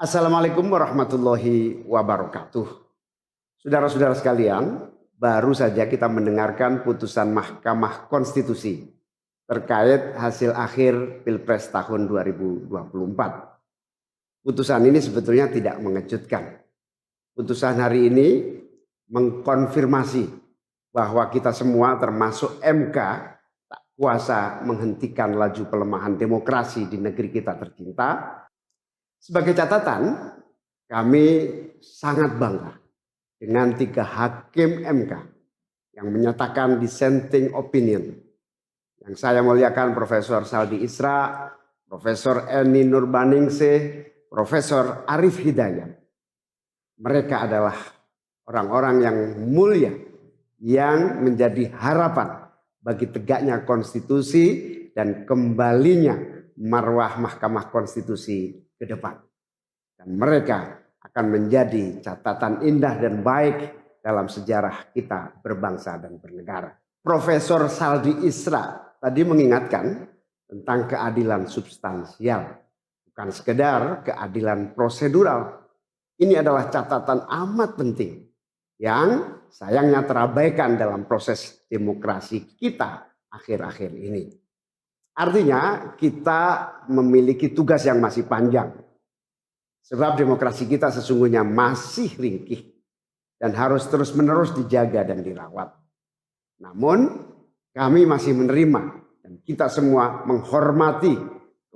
Assalamualaikum warahmatullahi wabarakatuh. Saudara-saudara sekalian, baru saja kita mendengarkan putusan Mahkamah Konstitusi terkait hasil akhir Pilpres tahun 2024. Putusan ini sebetulnya tidak mengejutkan. Putusan hari ini mengkonfirmasi bahwa kita semua termasuk MK tak kuasa menghentikan laju pelemahan demokrasi di negeri kita tercinta. Sebagai catatan, kami sangat bangga dengan 3 hakim MK yang menyatakan dissenting opinion. Yang saya muliakan Profesor Saldi Isra, Profesor Eni Nurbaningsih, Profesor Arif Hidayat. Mereka adalah orang-orang yang mulia yang menjadi harapan bagi tegaknya konstitusi dan kembalinya marwah Mahkamah Konstitusi ke depan. Dan mereka akan menjadi catatan indah dan baik dalam sejarah kita berbangsa dan bernegara. Profesor Saldi Isra tadi mengingatkan tentang keadilan substansial, bukan sekedar keadilan prosedural. Ini adalah catatan amat penting yang sayangnya terabaikan dalam proses demokrasi kita akhir-akhir ini. Artinya kita memiliki tugas yang masih panjang. Sebab demokrasi kita sesungguhnya masih ringkih dan harus terus-menerus dijaga dan dirawat. Namun kami masih menerima dan kita semua menghormati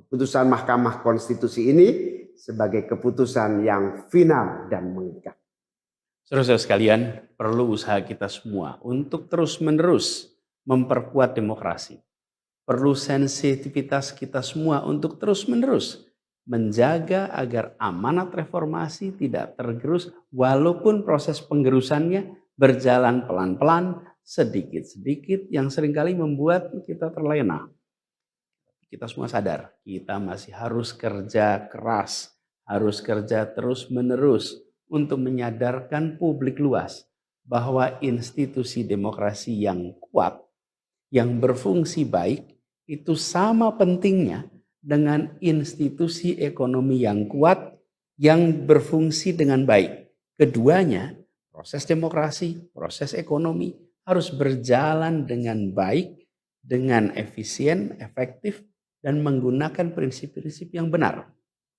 keputusan Mahkamah Konstitusi ini sebagai keputusan yang final dan mengikat. Saudara-saudara sekalian, perlu usaha kita semua untuk terus-menerus memperkuat demokrasi. Perlu sensitivitas kita semua untuk terus-menerus menjaga agar amanat reformasi tidak tergerus walaupun proses penggerusannya berjalan pelan-pelan, sedikit-sedikit yang seringkali membuat kita terlena. Kita semua sadar, kita masih harus kerja keras, harus kerja terus-menerus untuk menyadarkan publik luas bahwa institusi demokrasi yang kuat, yang berfungsi baik, itu sama pentingnya dengan institusi ekonomi yang kuat yang berfungsi dengan baik. Keduanya, proses demokrasi, proses ekonomi harus berjalan dengan baik, dengan efisien, efektif, dan menggunakan prinsip-prinsip yang benar.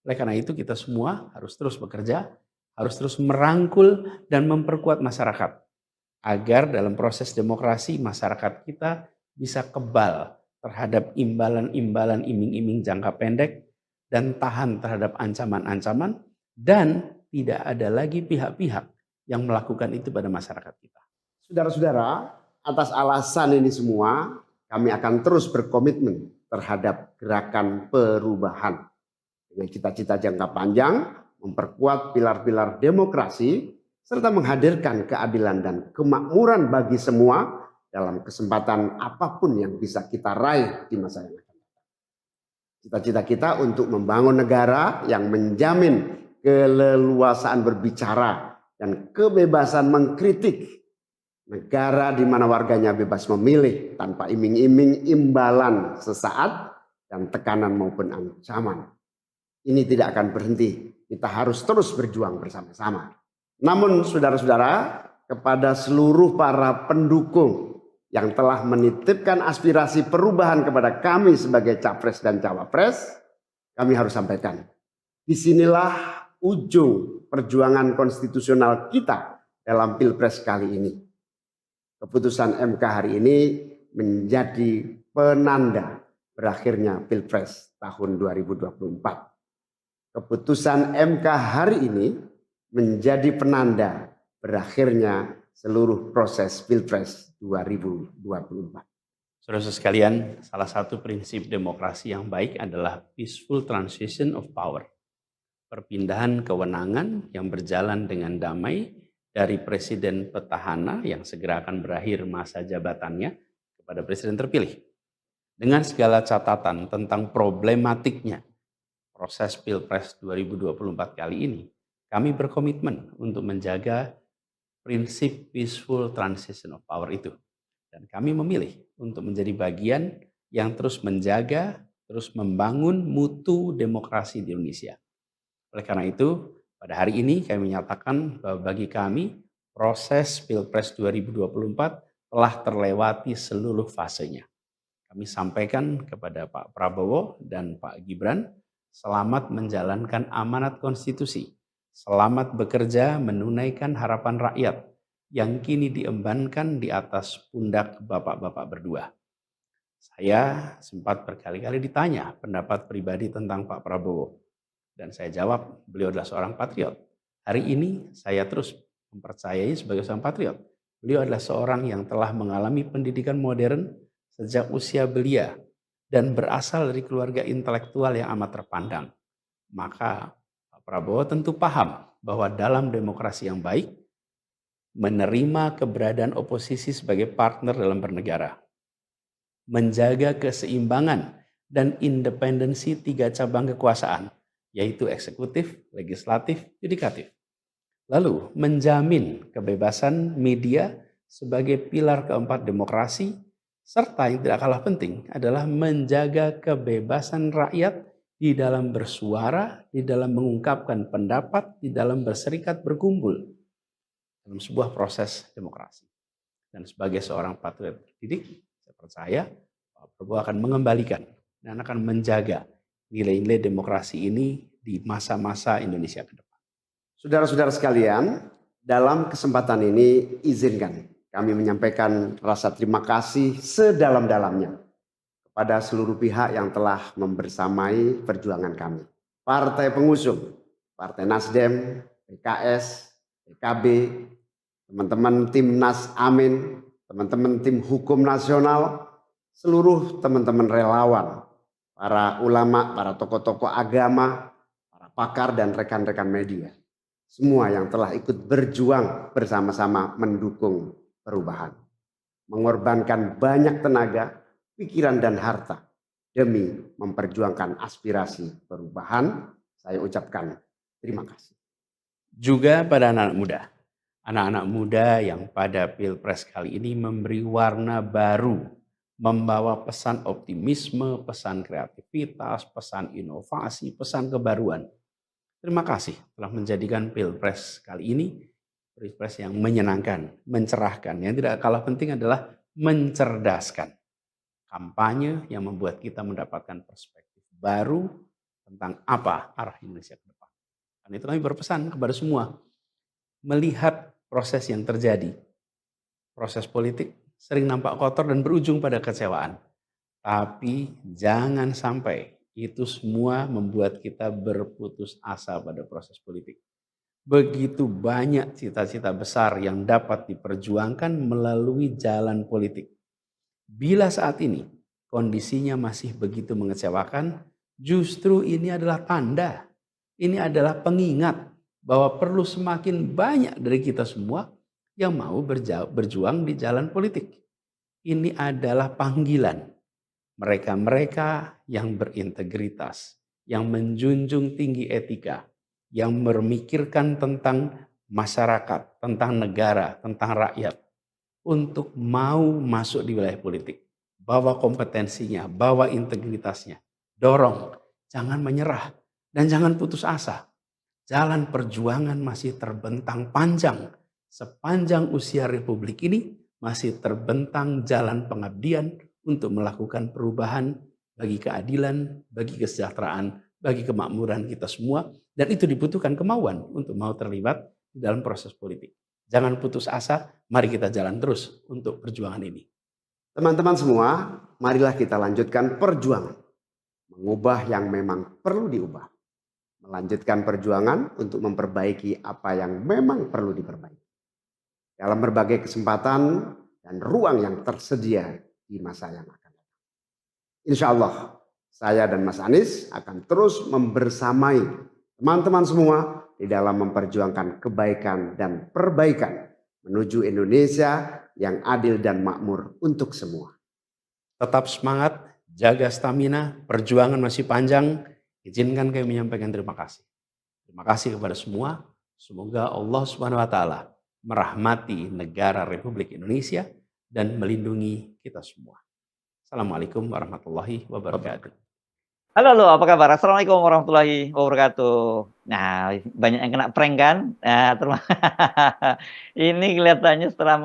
Oleh karena itu kita semua harus terus bekerja, harus terus merangkul dan memperkuat masyarakat. Agar dalam proses demokrasi masyarakat kita bisa kebal terhadap imbalan-imbalan iming-iming jangka pendek dan tahan terhadap ancaman-ancaman dan tidak ada lagi pihak-pihak yang melakukan itu pada masyarakat kita. Saudara-saudara, atas alasan ini semua kami akan terus berkomitmen terhadap gerakan perubahan dengan cita-cita jangka panjang, memperkuat pilar-pilar demokrasi serta menghadirkan keadilan dan kemakmuran bagi semua dalam kesempatan apapun yang bisa kita raih di masa yang akan datang. Cita-cita kita untuk membangun negara yang menjamin keleluasaan berbicara dan kebebasan mengkritik. Negara di mana warganya bebas memilih tanpa iming-iming imbalan sesaat dan tekanan maupun ancaman. Ini tidak akan berhenti. Kita harus terus berjuang bersama-sama. Namun saudara-saudara, kepada seluruh para pendukung yang telah menitipkan aspirasi perubahan kepada kami sebagai capres dan cawapres, kami harus sampaikan. Disinilah ujung perjuangan konstitusional kita dalam Pilpres kali ini. Keputusan MK hari ini menjadi penanda berakhirnya Pilpres tahun 2024. Keputusan MK hari ini menjadi penanda berakhirnya seluruh proses Pilpres 2024. Saudara sekalian, salah satu prinsip demokrasi yang baik adalah peaceful transition of power. Perpindahan kewenangan yang berjalan dengan damai dari presiden petahana yang segera akan berakhir masa jabatannya kepada presiden terpilih. Dengan segala catatan tentang problematiknya proses Pilpres 2024 kali ini, kami berkomitmen untuk menjaga prinsip peaceful transition of power itu. Dan kami memilih untuk menjadi bagian yang terus menjaga, terus membangun mutu demokrasi di Indonesia. Oleh karena itu, pada hari ini kami menyatakan bahwa bagi kami proses Pilpres 2024 telah terlewati seluruh fasenya. Kami sampaikan kepada Pak Prabowo dan Pak Gibran, selamat menjalankan amanat konstitusi, selamat bekerja menunaikan harapan rakyat yang kini diembankan di atas pundak bapak-bapak berdua. Saya sempat berkali-kali ditanya pendapat pribadi tentang Pak Prabowo. Dan saya jawab, beliau adalah seorang patriot. Hari ini saya terus mempercayai sebagai seorang patriot. Beliau adalah seorang yang telah mengalami pendidikan modern sejak usia belia dan berasal dari keluarga intelektual yang amat terpandang. Maka Pak Prabowo tentu paham bahwa dalam demokrasi yang baik, menerima keberadaan oposisi sebagai partner dalam bernegara, menjaga keseimbangan dan independensi 3 cabang kekuasaan, yaitu eksekutif, legislatif, yudikatif. Lalu menjamin kebebasan media sebagai pilar keempat demokrasi, serta yang tidak kalah penting adalah menjaga kebebasan rakyat di dalam bersuara, di dalam mengungkapkan pendapat, di dalam berserikat berkumpul dalam sebuah proses demokrasi. Dan sebagai seorang patriot terdidik, saya percaya Pak Prabowo akan mengembalikan dan akan menjaga nilai-nilai demokrasi ini di masa-masa Indonesia ke depan. Saudara-saudara sekalian, dalam kesempatan ini izinkan kami menyampaikan rasa terima kasih sedalam-dalamnya kepada seluruh pihak yang telah membersamai perjuangan kami. Partai pengusung, Partai Nasdem, PKS, PKB, teman-teman Timnas Amin, teman-teman tim hukum nasional, seluruh teman-teman relawan, para ulama, para tokoh-tokoh agama, para pakar dan rekan-rekan media. Semua yang telah ikut berjuang bersama-sama mendukung perubahan. Mengorbankan banyak tenaga, pikiran dan harta demi memperjuangkan aspirasi perubahan. Saya ucapkan terima kasih. Juga pada anak-anak muda yang pada Pilpres kali ini memberi warna baru, membawa pesan optimisme, pesan kreativitas, pesan inovasi, pesan kebaruan. Terima kasih telah menjadikan Pilpres kali ini Pilpres yang menyenangkan, mencerahkan. Yang tidak kalah penting adalah mencerdaskan. Kampanye yang membuat kita mendapatkan perspektif baru tentang apa arah Indonesia ke depan. Dan itu kami berpesan kepada semua, melihat proses yang terjadi. Proses politik sering nampak kotor dan berujung pada kecewaan. Tapi jangan sampai itu semua membuat kita berputus asa pada proses politik. Begitu banyak cita-cita besar yang dapat diperjuangkan melalui jalan politik. Bila saat ini kondisinya masih begitu mengecewakan, justru ini adalah tanda, ini adalah pengingat bahwa perlu semakin banyak dari kita semua yang mau berjuang di jalan politik. Ini adalah panggilan mereka-mereka yang berintegritas, yang menjunjung tinggi etika, yang memikirkan tentang masyarakat, tentang negara, tentang rakyat, untuk mau masuk di wilayah politik. Bawa kompetensinya, bawa integritasnya, dorong, jangan menyerah, dan jangan putus asa. Jalan perjuangan masih terbentang panjang. Sepanjang usia Republik ini masih terbentang jalan pengabdian untuk melakukan perubahan bagi keadilan, bagi kesejahteraan, bagi kemakmuran kita semua. Dan itu dibutuhkan kemauan untuk mau terlibat di dalam proses politik. Jangan putus asa, mari kita jalan terus untuk perjuangan ini. Teman-teman semua, marilah kita lanjutkan perjuangan. Mengubah yang memang perlu diubah. Melanjutkan perjuangan untuk memperbaiki apa yang memang perlu diperbaiki. Dalam berbagai kesempatan dan ruang yang tersedia di masa yang akan datang. Insya Allah, saya dan Mas Anies akan terus membersamai teman-teman semua di dalam memperjuangkan kebaikan dan perbaikan menuju Indonesia yang adil dan makmur untuk semua. Tetap semangat, jaga stamina, perjuangan masih panjang. Izinkan kami menyampaikan terima kasih. Terima kasih kepada semua. Semoga Allah SWT merahmati negara Republik Indonesia dan melindungi kita semua. Assalamualaikum warahmatullahi wabarakatuh. Halo, halo, apa kabar? Assalamualaikum warahmatullahi wabarakatuh. Nah, banyak yang kena prank kan? Nah, ini kelihatannya setelah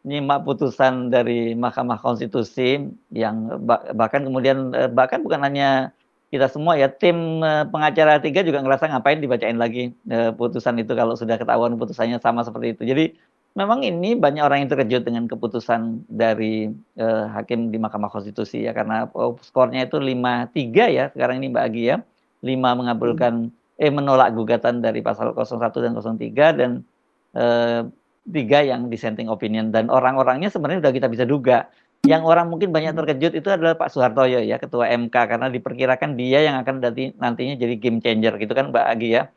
menyimak putusan dari Mahkamah Konstitusi yang bahkan kemudian bahkan bukan hanya kita semua ya, tim pengacara 3 juga ngerasa ngapain dibacain lagi putusan itu kalau sudah ketahuan putusannya sama seperti itu. Jadi memang ini banyak orang yang terkejut dengan keputusan dari hakim di Mahkamah Konstitusi ya, karena skornya itu 5-3 ya sekarang ini Mbak Agi ya. 5 menolak gugatan dari pasal 01 dan 03 dan 3 yang dissenting opinion, dan orang-orangnya sebenarnya sudah kita bisa duga. Yang orang mungkin banyak terkejut itu adalah Pak Soehartoyo ya, Ketua MK, karena diperkirakan dia yang akan nantinya jadi game changer gitu kan Mbak Agi ya.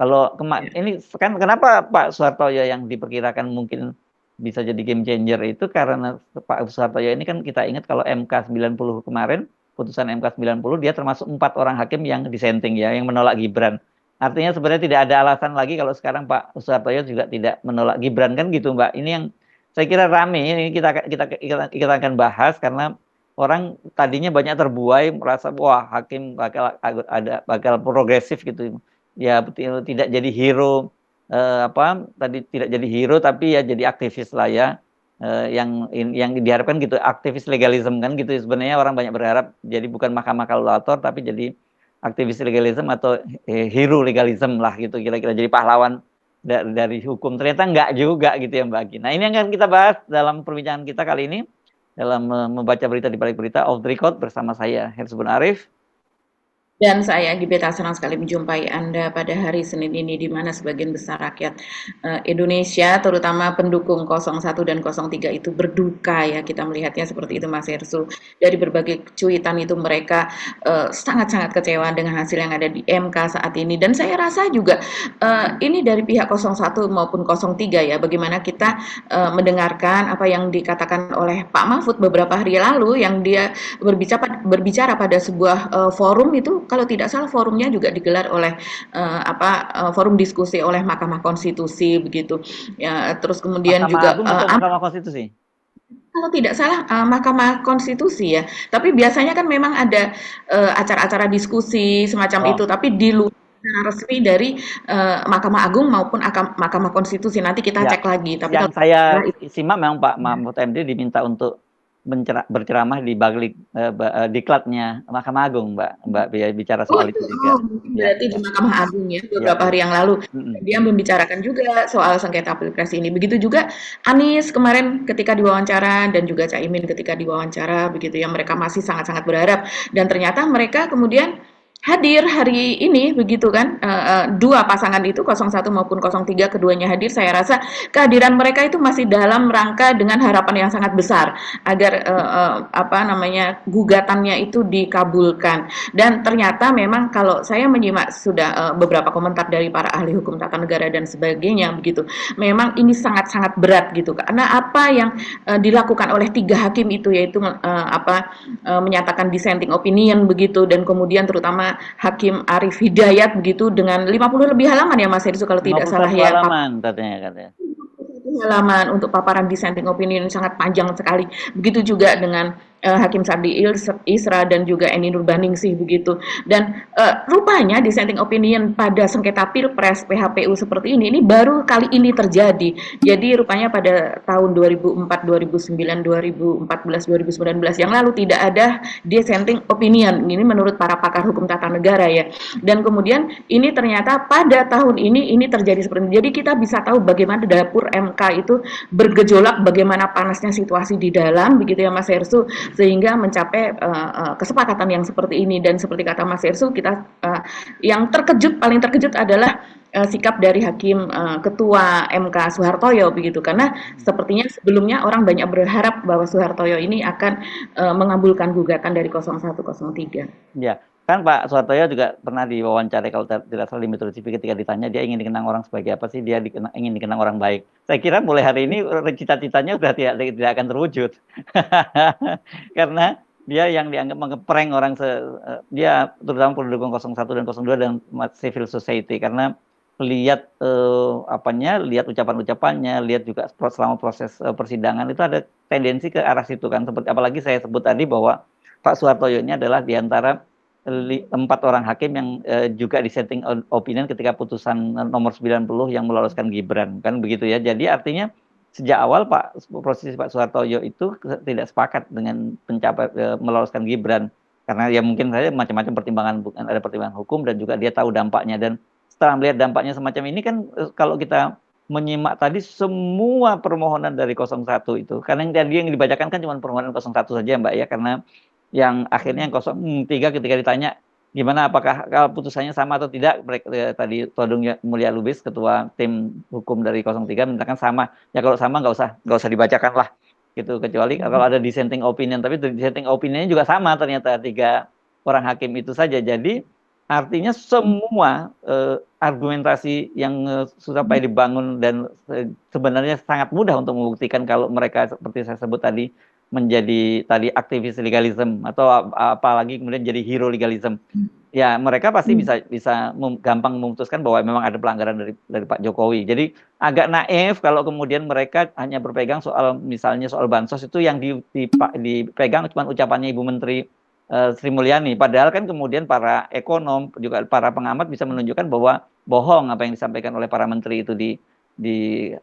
Kalau ini kan kenapa Pak Soehartoyo yang diperkirakan mungkin bisa jadi game changer itu karena Pak Soehartoyo ini kan kita ingat kalau MK 90 kemarin, putusan MK 90 dia termasuk 4 orang hakim yang dissenting ya, yang menolak Gibran. Artinya sebenarnya tidak ada alasan lagi kalau sekarang Pak Soehartoyo juga tidak menolak Gibran kan gitu Mbak. Ini yang saya kira rame, ini kita akan bahas karena orang tadinya banyak terbuai merasa wah hakim bakal progresif gitu. Ya tidak jadi hero tidak jadi hero tapi ya jadi aktivis lah ya. Yang diharapkan gitu, aktivis legalisme kan gitu sebenarnya, orang banyak berharap jadi bukan mahkamah kalkulator tapi jadi aktivis legalisme atau hero legalisme lah gitu, kira-kira jadi pahlawan dari hukum. Ternyata enggak juga gitu ya Mbak Aki. Nah ini yang akan kita bahas dalam perbincangan kita kali ini dalam membaca berita di balik berita off the record bersama saya Herzubun Arif. Dan saya Gibeta senang sekali menjumpai Anda pada hari Senin ini, di mana sebagian besar rakyat Indonesia, terutama pendukung 01 dan 03 itu berduka ya, kita melihatnya seperti itu Mas Hersu. Dari berbagai cuitan itu mereka sangat-sangat kecewa dengan hasil yang ada di MK saat ini, dan saya rasa juga ini dari pihak 01 maupun 03 ya, bagaimana kita mendengarkan apa yang dikatakan oleh Pak Mahfud beberapa hari lalu, yang dia berbicara pada sebuah forum itu, kalau tidak salah forumnya juga digelar oleh forum diskusi oleh Mahkamah Konstitusi begitu ya, terus kemudian Mahkamah juga Agung atau Mahkamah Konstitusi? Kalau tidak salah Mahkamah Konstitusi ya, tapi biasanya kan memang ada acara-acara diskusi semacam itu, tapi di luar resmi dari Mahkamah Agung maupun Mahkamah Konstitusi. Nanti kita cek lagi. Tapi yang saya simak memang Pak Mahfud MD diminta untuk berceramah di balik diklatnya Mahkamah Agung, Mbak bicara soal itu juga. Berarti di Mahkamah Agung ya, beberapa hari yang lalu dia membicarakan juga soal sengketa pilpres ini. Begitu juga Anies kemarin ketika diwawancara, dan juga Caimin ketika diwawancara begitu ya, mereka masih sangat-sangat berharap, dan ternyata mereka kemudian hadir hari ini begitu kan, dua pasangan itu 01 maupun 03 keduanya hadir. Saya rasa kehadiran mereka itu masih dalam rangka dengan harapan yang sangat besar agar gugatannya itu dikabulkan. Dan ternyata memang kalau saya menyimak sudah beberapa komentar dari para ahli hukum tata negara dan sebagainya begitu, memang ini sangat-sangat berat gitu, karena apa yang dilakukan oleh 3 hakim itu, yaitu menyatakan dissenting opinion begitu, dan kemudian terutama Hakim Arif Hidayat begitu dengan 50 lebih halaman ya Mas Hersu kalau tidak salah ya. 51 halaman katanya. Halaman untuk paparan dissenting opinion sangat panjang sekali. Begitu juga dengan Hakim Sardi Isra dan juga Eni Nurbaningsih begitu. Dan rupanya dissenting opinion pada sengketa Pilpres PHPU seperti ini baru kali ini terjadi. Jadi rupanya pada tahun 2004, 2009, 2014, 2019 yang lalu tidak ada dissenting opinion. Ini menurut para pakar hukum tata negara ya. Dan kemudian ini ternyata pada tahun ini terjadi seperti ini. Jadi kita bisa tahu bagaimana dapur MK itu bergejolak, bagaimana panasnya situasi di dalam begitu ya Mas Hersu, sehingga mencapai kesepakatan yang seperti ini. Dan seperti kata Mas Hersu, kita yang paling terkejut adalah sikap dari Hakim Ketua MK Soehartoyo begitu, karena sepertinya sebelumnya orang banyak berharap bahwa Soehartoyo ini akan mengabulkan gugatan dari 0103. Ya, kan Pak Soehartoyo juga pernah diwawancara kalau tidak salah di Metro TV, ketika ditanya dia ingin dikenang orang sebagai apa sih, dia ingin dikenang orang baik. Saya kira mulai hari ini cita-citanya sudah tidak akan terwujud. Karena dia yang dianggap mengeprank orang, dia terutama pendukung 01 dan 02 dan civil society, karena lihat lihat ucapan-ucapannya, lihat juga selama proses persidangan itu ada tendensi ke arah situ kan. Seperti apalagi saya sebut tadi bahwa Pak Soehartoyo ini adalah diantara 4 orang hakim yang juga dissenting opinion ketika putusan nomor 90 yang meloloskan Gibran, kan begitu ya. Jadi artinya sejak awal posisi Pak Suhartoyo itu tidak sepakat dengan meloloskan Gibran, karena ya mungkin saja macam-macam pertimbangan, ada pertimbangan hukum dan juga dia tahu dampaknya. Dan setelah melihat dampaknya semacam ini kan, kalau kita menyimak tadi semua permohonan dari 01 itu, karena yang tadi yang dibacakan kan cuma permohonan 01 saja Mbak ya, karena yang akhirnya yang 03 ketika ditanya gimana apakah kalau putusannya sama atau tidak, tadi Todung Mulya Lubis ketua tim hukum dari 03 menyatakan sama. Ya kalau sama nggak usah dibacakan lah gitu, kecuali kalau ada dissenting opinion. Tapi dissenting opinionnya juga sama ternyata 3 orang hakim itu saja. Jadi artinya semua argumentasi yang sudah dibangun dan sebenarnya sangat mudah untuk membuktikan kalau mereka seperti saya sebut tadi menjadi tadi aktivis legalism atau apalagi kemudian jadi hero legalism. Ya mereka pasti bisa gampang memutuskan bahwa memang ada pelanggaran dari Pak Jokowi. Jadi agak naif kalau kemudian mereka hanya berpegang misalnya soal bansos itu yang dipegang cuma ucapannya Ibu Menteri Sri Mulyani. Padahal kan kemudian para ekonom juga para pengamat bisa menunjukkan bahwa bohong apa yang disampaikan oleh para menteri itu di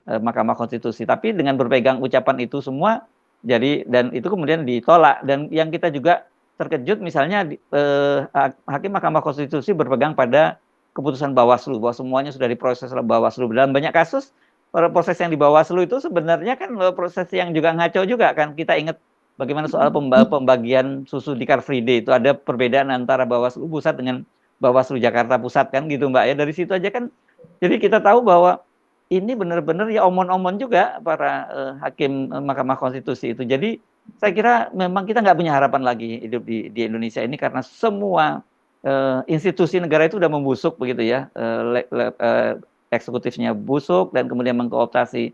Mahkamah Konstitusi. Tapi dengan berpegang ucapan itu semua dan itu kemudian ditolak. Dan yang kita juga terkejut misalnya Hakim Mahkamah Konstitusi berpegang pada keputusan Bawaslu bahwa semuanya sudah diproses oleh Bawaslu. Dalam banyak kasus proses yang di Bawaslu itu sebenarnya kan proses yang juga ngaco juga kan. Kita ingat bagaimana soal pembagian susu di Car Free Day itu ada perbedaan antara Bawaslu Pusat dengan Bawaslu Jakarta Pusat kan gitu Mbak ya. Dari situ aja kan jadi kita tahu bahwa ini benar-benar ya omon-omon juga para hakim Mahkamah Konstitusi itu. Jadi saya kira memang kita nggak punya harapan lagi hidup di Indonesia ini karena semua institusi negara itu udah membusuk begitu ya, eksekutifnya busuk dan kemudian mengoptasi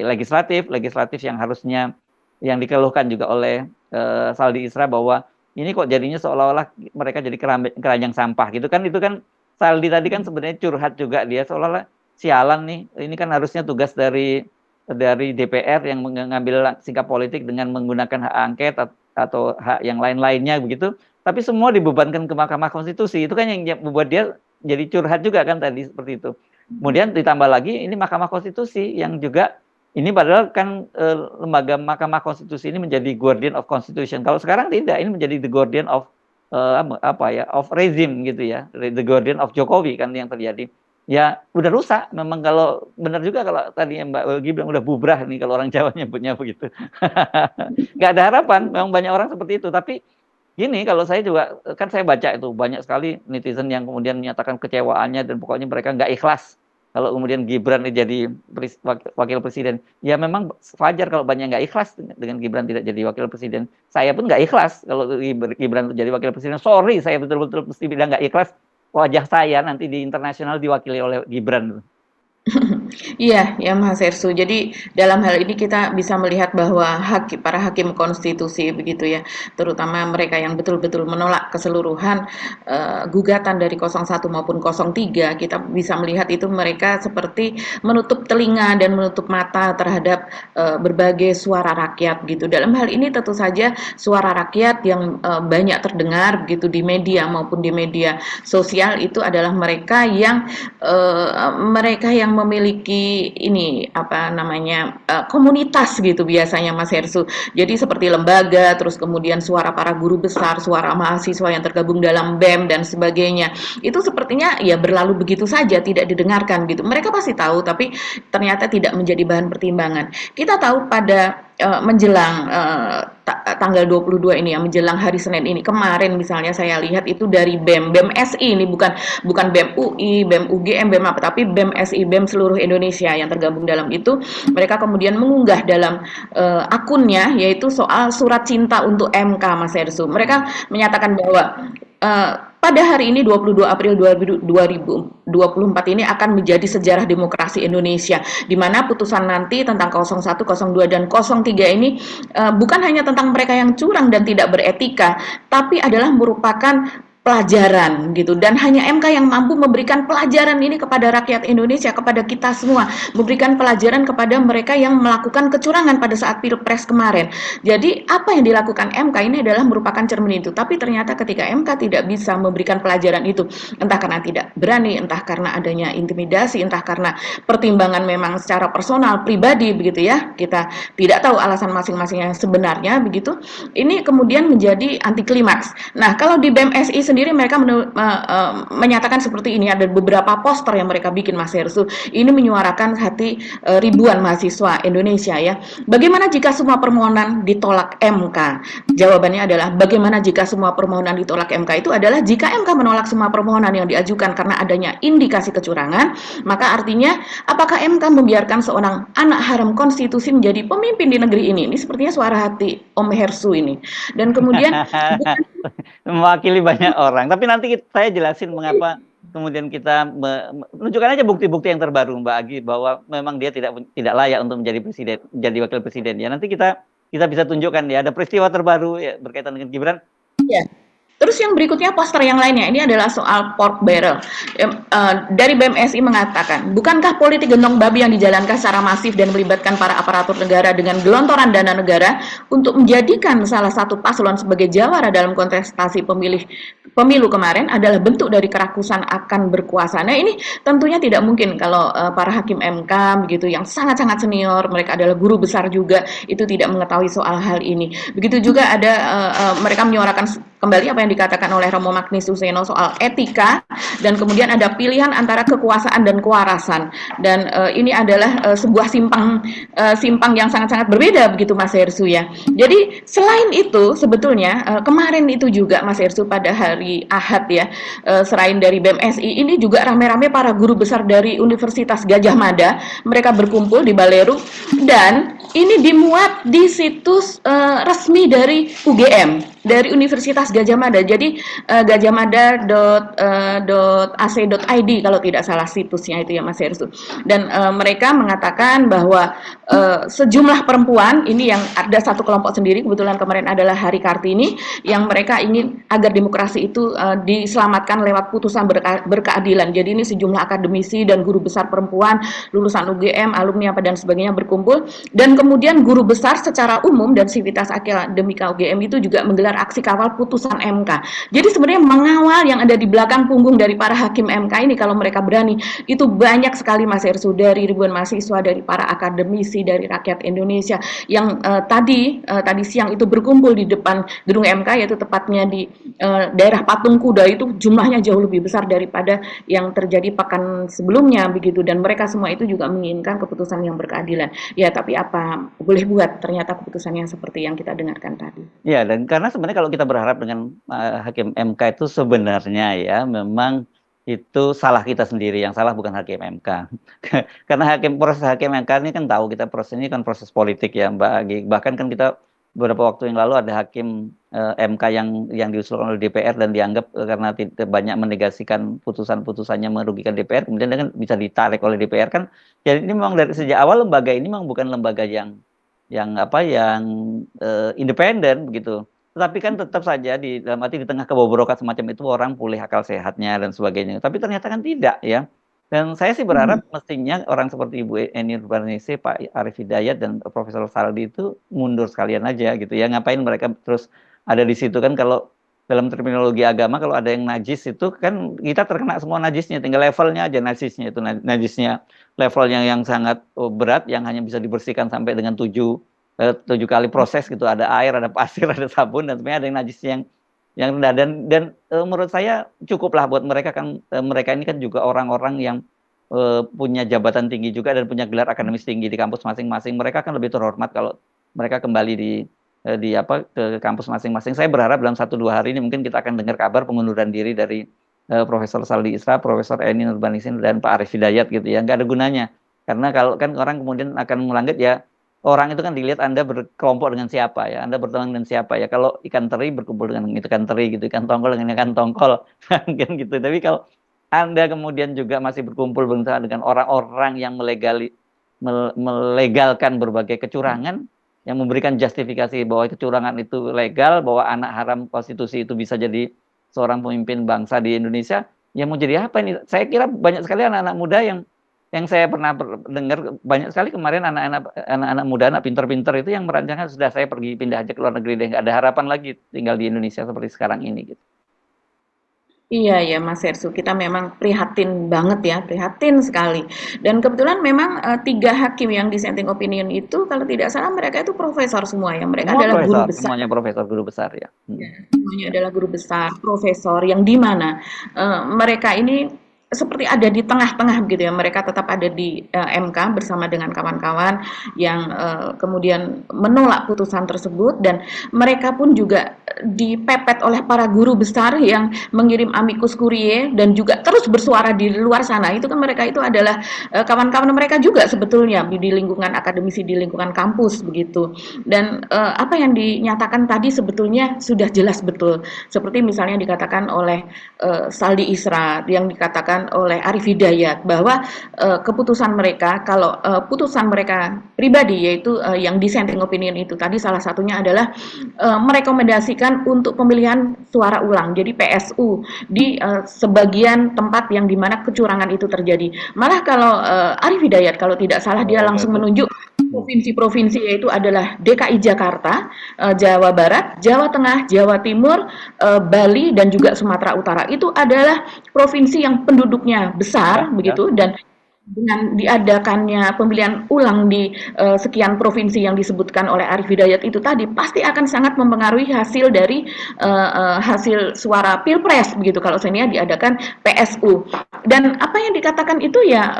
legislatif yang harusnya yang dikeluhkan juga oleh Saldi Isra bahwa ini kok jadinya seolah-olah mereka jadi keranjang sampah gitu kan. Itu kan Saldi tadi kan sebenarnya curhat juga, dia seolah-olah sialan nih, ini kan harusnya tugas dari DPR yang mengambil sikap politik dengan menggunakan hak angket atau hak yang lain-lainnya begitu, tapi semua dibebankan ke Mahkamah Konstitusi. Itu kan yang membuat dia jadi curhat juga kan tadi seperti itu. Kemudian ditambah lagi ini Mahkamah Konstitusi yang juga ini padahal kan lembaga Mahkamah Konstitusi ini menjadi guardian of constitution. Kalau sekarang tidak, ini menjadi the guardian of of rezim gitu ya, the guardian of Jokowi kan yang terjadi. Ya udah rusak memang. Kalau benar juga kalau tadi Mbak Welgi bilang udah bubrah nih kalau orang Jawa nyebutnya begitu. Nggak ada harapan, memang banyak orang seperti itu. Tapi gini, kalau saya juga kan saya baca itu banyak sekali netizen yang kemudian menyatakan kecewaannya dan pokoknya mereka nggak ikhlas kalau kemudian Gibran jadi wakil presiden. Ya memang wajar kalau banyak nggak ikhlas dengan Gibran tidak jadi wakil presiden. Saya pun nggak ikhlas kalau Gibran jadi wakil presiden. Sorry, saya betul-betul mesti bilang nggak ikhlas wajah saya nanti di internasional diwakili oleh Gibran. Iya, ya Mas Hersu. Jadi dalam hal ini kita bisa melihat bahwa para hakim konstitusi begitu ya, terutama mereka yang betul-betul menolak keseluruhan gugatan dari 01 maupun 03, kita bisa melihat itu mereka seperti menutup telinga dan menutup mata terhadap berbagai suara rakyat gitu. Dalam hal ini tentu saja suara rakyat yang banyak terdengar begitu di media maupun di media sosial itu adalah mereka yang memiliki ini komunitas gitu biasanya Mas Hersu. Jadi seperti lembaga, terus kemudian suara para guru besar, suara mahasiswa yang tergabung dalam BEM dan sebagainya. Itu sepertinya ya berlalu begitu saja, tidak didengarkan gitu. Mereka pasti tahu tapi ternyata tidak menjadi bahan pertimbangan. Kita tahu pada menjelang tanggal 22 ini ya, menjelang hari Senin ini kemarin misalnya saya lihat itu dari BEM SI, ini bukan BEM UI, BEM UGM, BEM apa, tapi BEM SI, BEM seluruh Indonesia yang tergabung dalam itu, mereka kemudian mengunggah dalam akunnya yaitu soal surat cinta untuk MK Mas Hersu. Mereka menyatakan bahwa pada hari ini 22 April 2024 ini akan menjadi sejarah demokrasi Indonesia, di mana putusan nanti tentang 01, 02, dan 03 ini bukan hanya tentang mereka yang curang dan tidak beretika, tapi adalah merupakan pelajaran gitu, dan hanya MK yang mampu memberikan pelajaran ini kepada rakyat Indonesia, kepada kita semua, memberikan pelajaran kepada mereka yang melakukan kecurangan pada saat Pilpres kemarin. Jadi apa yang dilakukan MK ini adalah merupakan cermin itu, tapi ternyata ketika MK tidak bisa memberikan pelajaran itu, entah karena tidak berani, entah karena adanya intimidasi, entah karena pertimbangan memang secara personal pribadi begitu ya, kita tidak tahu alasan masing-masing yang sebenarnya begitu. Ini kemudian menjadi anti klimaks. Nah, kalau di BMSI sendiri mereka menyatakan seperti ini, ada beberapa poster yang mereka bikin, Mas Hersu. Ini menyuarakan hati ribuan mahasiswa Indonesia ya. Bagaimana jika semua permohonan ditolak MK? Jawabannya adalah bagaimana jika semua permohonan ditolak MK itu adalah jika MK menolak semua permohonan yang diajukan karena adanya indikasi kecurangan, maka artinya apakah MK membiarkan seorang anak haram konstitusi menjadi pemimpin di negeri ini? Ini sepertinya suara hati Om Hersu ini. Dan kemudian mewakili banyak orang. Tapi nanti saya jelasin mengapa kemudian kita menunjukkan aja bukti-bukti yang terbaru Mbak Agi bahwa memang dia tidak layak untuk menjadi presiden, jadi wakil presiden. Ya nanti kita bisa tunjukkan ya ada peristiwa terbaru ya, berkaitan dengan Gibran. Ya. Terus yang berikutnya poster yang lainnya, ini adalah soal pork barrel. Dari BMSI mengatakan, bukankah politik gendong babi yang dijalankan secara masif dan melibatkan para aparatur negara dengan gelontoran dana negara untuk menjadikan salah satu paslon sebagai jawara dalam kontestasi pemilu kemarin adalah bentuk dari kerakusan akan berkuasa. Nah ini tentunya tidak mungkin kalau para hakim MK begitu yang sangat-sangat senior, mereka adalah guru besar juga, itu tidak mengetahui soal hal ini. Begitu juga ada mereka menyuarakan kembali apa yang dikatakan oleh Romo Magnis Suseno soal etika, dan kemudian ada pilihan antara kekuasaan dan kewarasan, dan ini adalah sebuah simpang yang sangat-sangat berbeda begitu Mas Hersu ya. Jadi selain itu sebetulnya kemarin itu juga Mas Hersu pada hari Ahad ya, selain dari BMSI ini juga rame-rame para guru besar dari Universitas Gadjah Mada, mereka berkumpul di Baleru dan ini dimuat di situs resmi dari UGM, dari Universitas Gadjah Mada. Jadi gajahmada.ac.id kalau tidak salah situsnya itu ya Mas Hersu. Dan mereka mengatakan bahwa sejumlah perempuan ini yang ada satu kelompok sendiri, kebetulan kemarin adalah Hari Kartini, yang mereka ingin agar demokrasi itu diselamatkan lewat putusan berkeadilan. Jadi ini sejumlah akademisi dan guru besar perempuan lulusan UGM, alumni apa dan sebagainya berkumpul, dan kemudian guru besar secara umum dan Sivitas Akademika UGM itu juga menggelar aksi kawal putusan MK. Jadi sebenarnya mengawal yang ada di belakang punggung dari para hakim MK ini, kalau mereka berani, itu banyak sekali Mas Hersu, dari ribuan mahasiswa, dari para akademisi, dari rakyat Indonesia yang tadi siang itu berkumpul di depan gedung MK, yaitu tepatnya di daerah Patung Kuda. Itu jumlahnya jauh lebih besar daripada yang terjadi pekan sebelumnya begitu, dan mereka semua itu juga menginginkan keputusan yang berkeadilan. Ya, tapi apa boleh buat, ternyata keputusannya seperti yang kita dengarkan tadi. Ya, dan karena sebenarnya kalau kita berharap dengan hakim MK itu sebenarnya ya memang itu salah kita sendiri, yang salah bukan hakim MK. Karena proses hakim MK ini kan tahu kita proses ini kan proses politik ya Mbak Agi. Bahkan kan kita beberapa waktu yang lalu ada hakim MK yang diusulkan oleh DPR dan dianggap karena tidak banyak menegasikan putusan-putusannya merugikan DPR, kemudian kan bisa ditarik oleh DPR kan. Jadi ini memang dari sejak awal lembaga ini memang bukan lembaga yang independen begitu. Tetapi kan tetap saja dalam arti di tengah kebobrokan semacam itu orang pulih akal sehatnya dan sebagainya. Tapi ternyata kan tidak ya. Dan saya sih berharap mestinya orang seperti Ibu Eni Nurbaningsih, Pak Arief Hidayat, dan Profesor Saldi itu mundur sekalian aja gitu ya. Ngapain mereka terus ada di situ kan? Kalau dalam terminologi agama kalau ada yang najis itu kan kita terkena semua najisnya, tinggal levelnya aja najisnya, itu najisnya levelnya yang sangat berat yang hanya bisa dibersihkan sampai dengan 7 kali proses gitu, ada air, ada pasir, ada sabun, dan sebenarnya ada yang najis yang rendah, dan menurut saya cukuplah buat mereka kan. Mereka ini kan juga orang-orang yang punya jabatan tinggi juga dan punya gelar akademis tinggi di kampus masing-masing. Mereka kan lebih terhormat kalau mereka kembali ke kampus masing-masing. Saya berharap dalam 1-2 hari ini mungkin kita akan dengar kabar pengunduran diri dari Profesor Saldi Isra, Profesor Eni Nurbaningsih, dan Pak Arief Hidayat gitu ya. Nggak ada gunanya, karena kalau kan orang kemudian akan melanggar ya. Orang itu kan dilihat Anda berkelompok dengan siapa ya, Anda berteman dengan siapa ya. Kalau ikan teri berkumpul dengan ikan teri gitu, ikan tongkol dengan ikan tongkol kan gitu. Tapi kalau Anda kemudian juga masih berkumpul dengan orang-orang yang melegalkan berbagai kecurangan, yang memberikan justifikasi bahwa kecurangan itu legal, bahwa anak haram konstitusi itu bisa jadi seorang pemimpin bangsa di Indonesia, ya mau jadi apa ini? Saya kira banyak sekali anak-anak muda yang saya pernah dengar, banyak sekali kemarin anak-anak muda, anak pinter-pinter itu yang merancangkan, sudah saya pergi pindah aja ke luar negeri deh, nggak ada harapan lagi tinggal di Indonesia seperti sekarang ini gitu. Iya ya Mas Hersu, kita memang prihatin banget ya, prihatin sekali. Dan kebetulan memang 3 hakim yang dissenting opinion itu kalau tidak salah mereka itu profesor semua ya, mereka Semua adalah guru profesor, besar. semuanya profesor, guru besar ya. Ya, semuanya adalah guru besar, profesor yang di mana mereka ini seperti ada di tengah-tengah begitu ya. Mereka tetap ada di MK bersama dengan kawan-kawan yang kemudian menolak putusan tersebut, dan mereka pun juga dipepet oleh para guru besar yang mengirim amicus curiae dan juga terus bersuara di luar sana. Itu kan mereka itu adalah kawan-kawan mereka juga sebetulnya di lingkungan akademisi, di lingkungan kampus begitu. Dan apa yang dinyatakan tadi sebetulnya sudah jelas betul. Seperti misalnya dikatakan oleh Saldi Isra, yang dikatakan oleh Arif Hidayat, bahwa keputusan mereka, kalau putusan mereka pribadi, yaitu yang dissenting opinion itu tadi salah satunya adalah merekomendasikan untuk pemilihan suara ulang, jadi PSU di sebagian tempat yang dimana kecurangan itu terjadi. Malah kalau Arif Hidayat kalau tidak salah dia langsung menunjuk provinsi-provinsi, yaitu adalah DKI Jakarta, Jawa Barat, Jawa Tengah, Jawa Timur, Bali, dan juga Sumatera Utara. Itu adalah provinsi yang penduduknya besar, begitu, dan dengan diadakannya pemilihan ulang di sekian provinsi yang disebutkan oleh Arif Hidayat itu tadi, pasti akan sangat mempengaruhi hasil dari hasil suara Pilpres, begitu, kalau seandainya diadakan PSU. Dan apa yang dikatakan itu ya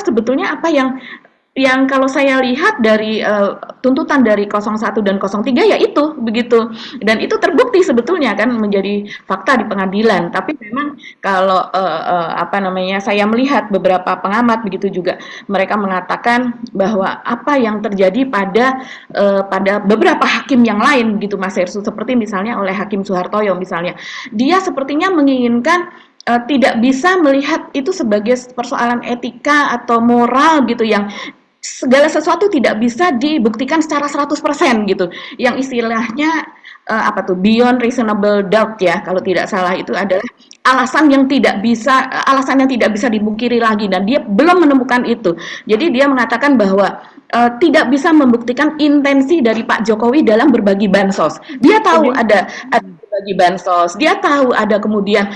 sebetulnya apa yang kalau saya lihat dari tuntutan dari 01 dan 03 ya itu begitu, dan itu terbukti sebetulnya kan menjadi fakta di pengadilan. Tapi memang kalau saya melihat beberapa pengamat begitu juga, mereka mengatakan bahwa apa yang terjadi pada beberapa hakim yang lain gitu Mas Hersu, seperti misalnya oleh Hakim Soehartoyo misalnya, dia sepertinya menginginkan tidak bisa melihat itu sebagai persoalan etika atau moral gitu, yang segala sesuatu tidak bisa dibuktikan secara 100% gitu. Yang istilahnya beyond reasonable doubt ya, kalau tidak salah, itu adalah alasan yang tidak bisa dipungkiri lagi, dan dia belum menemukan itu. Jadi dia mengatakan bahwa tidak bisa membuktikan intensi dari Pak Jokowi dalam berbagi bansos. Dia tahu ada berbagi bansos, dia tahu ada kemudian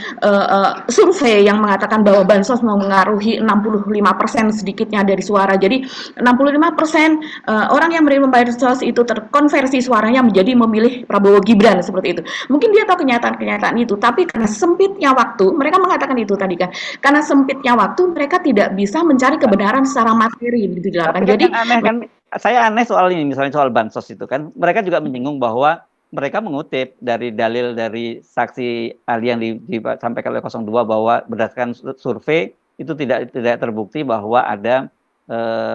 survei yang mengatakan bahwa bansos mengaruhi 65% sedikitnya dari suara. Jadi 65% orang yang menerima bansos itu terkonversi suaranya menjadi memilih Prabowo Gibran, seperti itu. Mungkin dia tahu kenyataan itu, tapi karena sempitnya waktu, mereka mengatakan itu tadi kan, karena sempitnya waktu mereka tidak bisa mencari kebenaran secara materi gitu. Jadi aneh kan, saya aneh soal ini, misalnya soal bansos itu kan, mereka juga menyinggung bahwa mereka mengutip dari dalil dari saksi ahli yang disampaikan oleh 02 bahwa berdasarkan survei itu tidak terbukti bahwa ada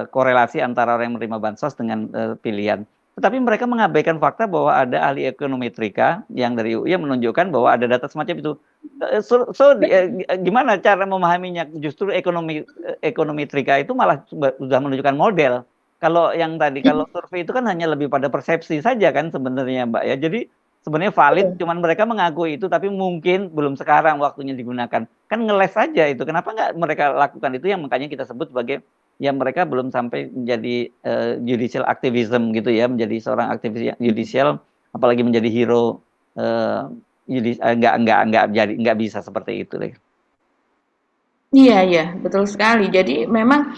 korelasi antara orang yang menerima bansos dengan pilihan. Tetapi mereka mengabaikan fakta bahwa ada ahli ekonometrika yang dari UI yang menunjukkan bahwa ada data semacam itu. Gimana cara memahaminya? Justru ekonometrika itu malah sudah menunjukkan model. Kalau yang tadi, kalau survei itu kan hanya lebih pada persepsi saja kan sebenarnya Mbak ya. Jadi sebenarnya valid, cuman mereka mengakui itu, tapi mungkin belum sekarang waktunya digunakan. Kan ngeles saja itu. Kenapa nggak mereka lakukan itu, yang makanya kita sebut sebagai, ya mereka belum sampai menjadi judicial activism gitu ya, menjadi seorang aktivis judicial, apalagi menjadi hero nggak bisa seperti itu deh. Iya, betul sekali. Jadi memang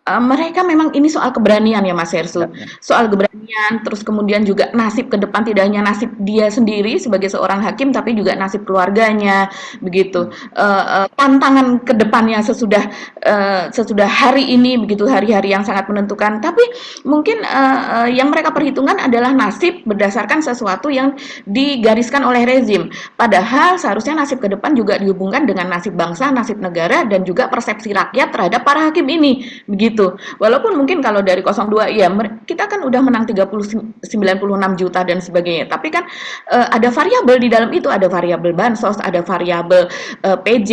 mereka memang ini soal keberanian ya Mas Hersu, soal keberanian, terus kemudian juga nasib ke depan, tidak hanya nasib dia sendiri sebagai seorang hakim, tapi juga nasib keluarganya, begitu. Tantangan ke depannya sesudah hari ini, begitu, hari-hari yang sangat menentukan. Tapi mungkin yang mereka perhitungkan adalah nasib berdasarkan sesuatu yang digariskan oleh rezim. Padahal seharusnya nasib ke depan juga dihubungkan dengan nasib bangsa, nasib negara, dan juga persepsi rakyat terhadap para hakim ini, begitu. begitu. Walaupun mungkin kalau dari 02 ya kita kan udah menang 96 juta dan sebagainya. Tapi kan ada variabel di dalam itu, ada variabel bansos, ada variabel PJ,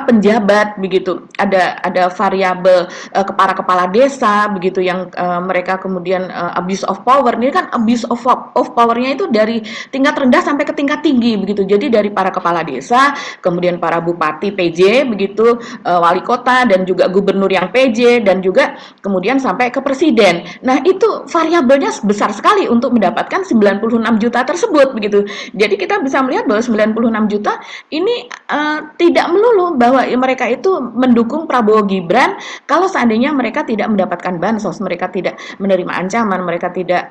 penjabat begitu. Ada variabel kepala desa begitu yang mereka kemudian abuse of power. Ini kan abuse of power-nya itu dari tingkat rendah sampai ke tingkat tinggi begitu. Jadi dari para kepala desa, kemudian para bupati PJ begitu, wali kota dan juga gubernur yang PJ dan juga kemudian sampai ke presiden. Nah, itu variabelnya besar sekali untuk mendapatkan 96 juta tersebut begitu. Jadi kita bisa melihat bahwa 96 juta ini tidak melulu bahwa mereka itu mendukung Prabowo Gibran kalau seandainya mereka tidak mendapatkan bansos, mereka tidak menerima ancaman, mereka tidak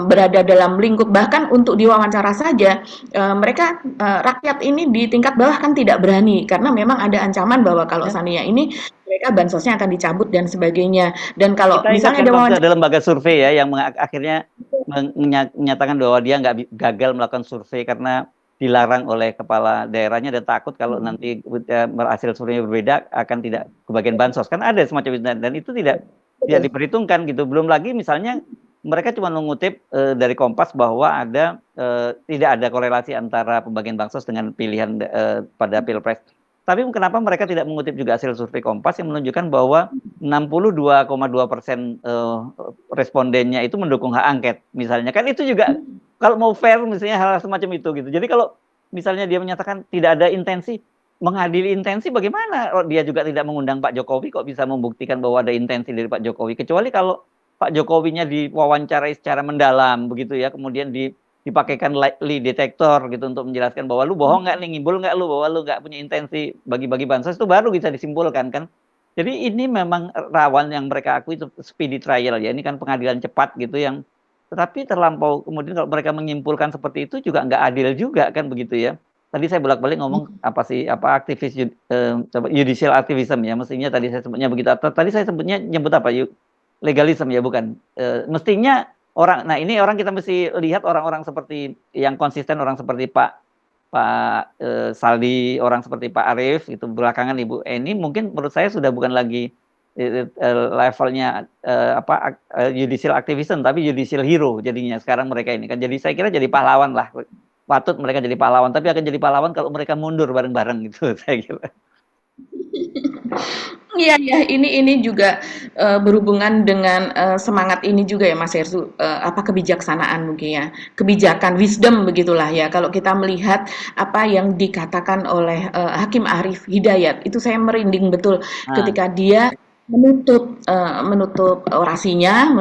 berada dalam lingkup, bahkan untuk diwawancara saja mereka rakyat ini di tingkat bawah kan tidak berani karena memang ada ancaman bahwa kalau seandainya ini mereka bansosnya akan dicabut dan sebagainya. Dan kalau kita misalnya ada lembaga survei ya yang akhirnya menyatakan bahwa dia gagal melakukan survei karena dilarang oleh kepala daerahnya dan takut kalau nanti hasil surveinya berbeda akan tidak kebagian bansos. Kan ada semacam itu dan itu tidak diperhitungkan gitu. Belum lagi misalnya mereka cuma mengutip dari Kompas bahwa tidak ada korelasi antara pembagian bansos dengan pilihan pada Pilpres. Tapi kenapa mereka tidak mengutip juga hasil survei Kompas yang menunjukkan bahwa 62,2% respondennya itu mendukung hak angket misalnya. Kan itu juga kalau mau fair misalnya hal semacam itu gitu. Jadi kalau misalnya dia menyatakan tidak ada intensi, mengadili intensi bagaimana? Dia juga tidak mengundang Pak Jokowi kok bisa membuktikan bahwa ada intensi dari Pak Jokowi. Kecuali kalau Pak Jokowinya diwawancarai secara mendalam begitu ya, kemudian dipakaikan lie detector gitu untuk menjelaskan bahwa lu bohong nggak nih, ngimbul nggak lu bahwa lu nggak punya intensi bagi-bagi bansos, itu baru bisa disimpulkan kan. Jadi ini memang rawan yang mereka akui itu speedy trial ya, ini kan pengadilan cepat gitu yang tetapi terlampau kemudian kalau mereka menyimpulkan seperti itu juga nggak adil juga kan begitu ya. Tadi saya bolak-balik ngomong aktivis judicial activism ya, mestinya tadi saya sebutnya begitu. Tadi saya sebutnya nyebut apa? Legalisme ya bukan. Mestinya ini orang kita mesti lihat orang-orang seperti yang konsisten, orang seperti Pak Saldi, orang seperti Pak Arief gitu belakangan Ibu Eni mungkin menurut saya sudah bukan lagi levelnya judicial activism tapi judicial hero jadinya sekarang mereka ini kan. Jadi saya kira jadi pahlawan lah. Patut mereka jadi pahlawan, tapi akan jadi pahlawan kalau mereka mundur bareng-bareng gitu saya kira. Iya, ini juga berhubungan dengan semangat ini juga ya Mas Hersu, kebijaksanaan mungkin ya, kebijakan wisdom begitulah ya. Kalau kita melihat apa yang dikatakan oleh Hakim Arief Hidayat, itu saya merinding betul ketika dia menutup orasinya,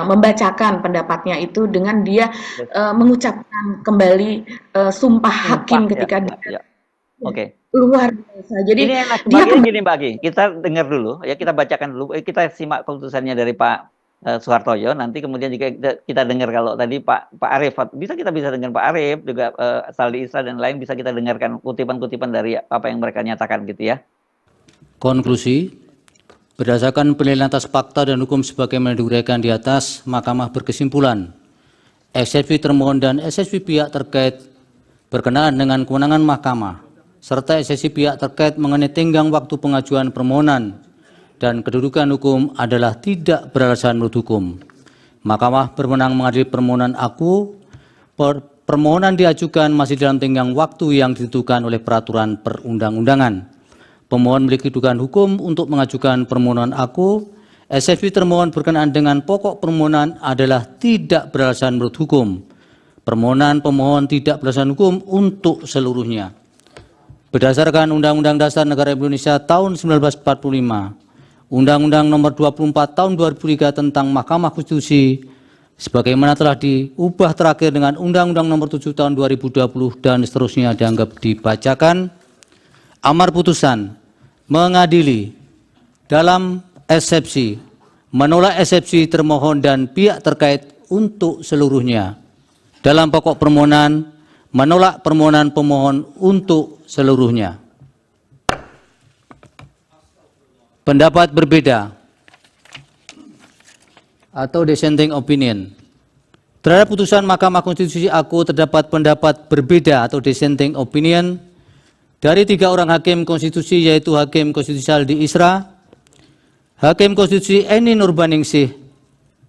membacakan pendapatnya itu dengan dia mengucapkan kembali sumpah hakim ketika dia. Oke. Luar biasa. Jadi ini enak bagian gini Mbak Gi, kita dengar dulu ya, kita bacakan dulu, kita simak keputusannya dari Pak Suhartoyo, nanti kemudian juga kita dengar kalau tadi Pak Arief, kita bisa dengar Pak Arief juga Saldi Isra dan lain bisa kita dengarkan kutipan-kutipan dari apa yang mereka nyatakan gitu ya. Konklusi, berdasarkan penilaian atas fakta dan hukum sebagaimana diuraikan di atas, Mahkamah berkesimpulan eksepsi termohon dan eksepsi pihak terkait berkenaan dengan kewenangan Mahkamah serta eksepsi pihak terkait mengenai tenggang waktu pengajuan permohonan dan kedudukan hukum adalah tidak beralasan menurut hukum. Mahkamah berwenang mengadili permohonan aku. Permohonan diajukan masih dalam tenggang waktu yang ditentukan oleh peraturan perundang-undangan. Pemohon memiliki kedudukan hukum untuk mengajukan permohonan aku. Eksepsi termohon berkenaan dengan pokok permohonan adalah tidak beralasan menurut hukum. Permohonan pemohon tidak beralasan hukum untuk seluruhnya. Berdasarkan Undang-Undang Dasar Negara Indonesia tahun 1945, Undang-Undang Nomor 24 tahun 2003 tentang Mahkamah Konstitusi, sebagaimana telah diubah terakhir dengan Undang-Undang Nomor 7 tahun 2020 dan seterusnya dianggap dibacakan. Amar putusan mengadili dalam eksepsi, menolak eksepsi termohon dan pihak terkait untuk seluruhnya. Dalam pokok permohonan, menolak permohonan pemohon untuk seluruhnya. Pendapat berbeda atau dissenting opinion. Terhadap putusan Mahkamah Konstitusi aku terdapat pendapat berbeda atau dissenting opinion dari 3 orang hakim konstitusi, yaitu Hakim Konstitusi Saldi Isra, Hakim Konstitusi Eni Nurbaningsih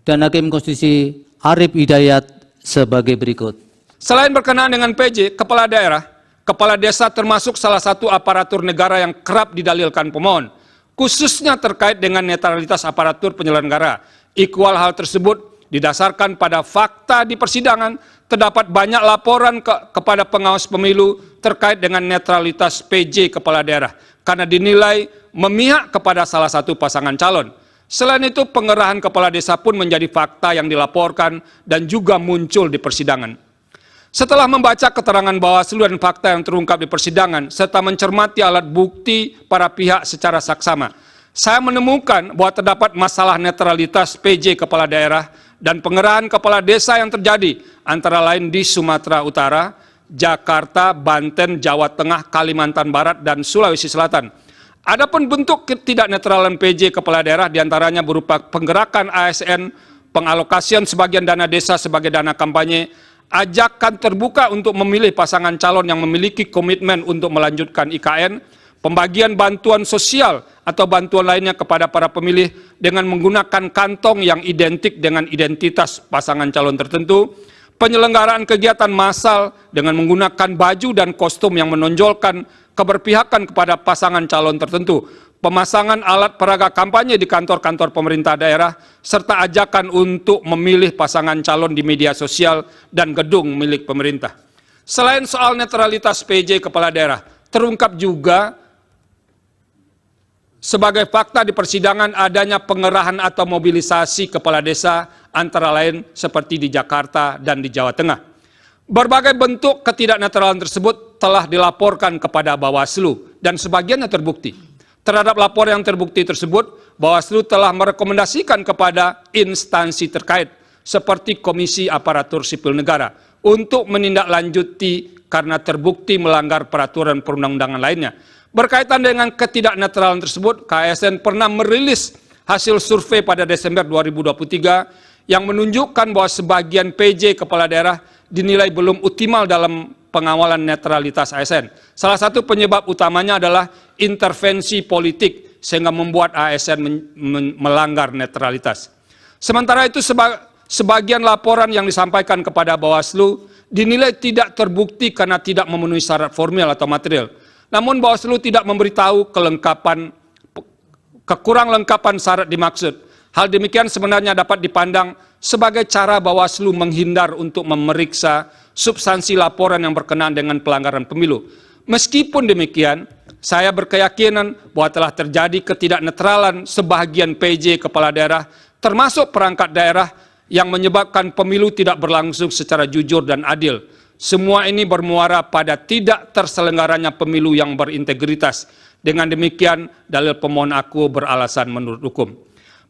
dan Hakim Konstitusi Arif Hidayat sebagai berikut. Selain berkenaan dengan PJ, kepala daerah, kepala desa termasuk salah satu aparatur negara yang kerap didalilkan pemohon, khususnya terkait dengan netralitas aparatur penyelenggara. Ikhwal hal tersebut didasarkan pada fakta di persidangan, terdapat banyak laporan kepada pengawas pemilu terkait dengan netralitas PJ kepala daerah, karena dinilai memihak kepada salah satu pasangan calon. Selain itu, pengerahan kepala desa pun menjadi fakta yang dilaporkan dan juga muncul di persidangan. Setelah membaca keterangan Bawaslu dan fakta yang terungkap di persidangan, serta mencermati alat bukti para pihak secara saksama, saya menemukan bahwa terdapat masalah netralitas PJ kepala daerah dan pengerahan kepala desa yang terjadi, antara lain di Sumatera Utara, Jakarta, Banten, Jawa Tengah, Kalimantan Barat, dan Sulawesi Selatan. Adapun bentuk ketidaknetralan PJ kepala daerah diantaranya berupa penggerakan ASN, pengalokasian sebagian dana desa sebagai dana kampanye, ajakan terbuka untuk memilih pasangan calon yang memiliki komitmen untuk melanjutkan IKN, pembagian bantuan sosial atau bantuan lainnya kepada para pemilih dengan menggunakan kantong yang identik dengan identitas pasangan calon tertentu, penyelenggaraan kegiatan massal dengan menggunakan baju dan kostum yang menonjolkan keberpihakan kepada pasangan calon tertentu, pemasangan alat peraga kampanye di kantor-kantor pemerintah daerah, serta ajakan untuk memilih pasangan calon di media sosial dan gedung milik pemerintah. Selain soal netralitas PJ kepala daerah, terungkap juga sebagai fakta di persidangan adanya pengerahan atau mobilisasi kepala desa, antara lain seperti di Jakarta dan di Jawa Tengah. Berbagai bentuk ketidaknetralan tersebut telah dilaporkan kepada Bawaslu dan sebagiannya terbukti. Terhadap lapor yang terbukti tersebut, Bawaslu telah merekomendasikan kepada instansi terkait seperti Komisi Aparatur Sipil Negara untuk menindaklanjuti karena terbukti melanggar peraturan perundang-undangan lainnya. Berkaitan dengan ketidaknetralan tersebut, KSN pernah merilis hasil survei pada Desember 2023 yang menunjukkan bahwa sebagian PJ kepala daerah dinilai belum optimal dalam pengawalan netralitas ASN. Salah satu penyebab utamanya adalah intervensi politik sehingga membuat ASN melanggar netralitas. Sementara itu sebagian laporan yang disampaikan kepada Bawaslu dinilai tidak terbukti karena tidak memenuhi syarat formil atau material. Namun Bawaslu tidak memberitahu kekurang lengkapan syarat dimaksud. Hal demikian sebenarnya dapat dipandang sebagai cara Bawaslu menghindar untuk memeriksa substansi laporan yang berkenaan dengan pelanggaran pemilu. Meskipun demikian, saya berkeyakinan bahwa telah terjadi ketidaknetralan sebagian PJ kepala daerah, termasuk perangkat daerah, yang menyebabkan pemilu tidak berlangsung secara jujur dan adil. Semua ini bermuara pada tidak terselenggaranya pemilu yang berintegritas. Dengan demikian, dalil pemohon aku beralasan menurut hukum.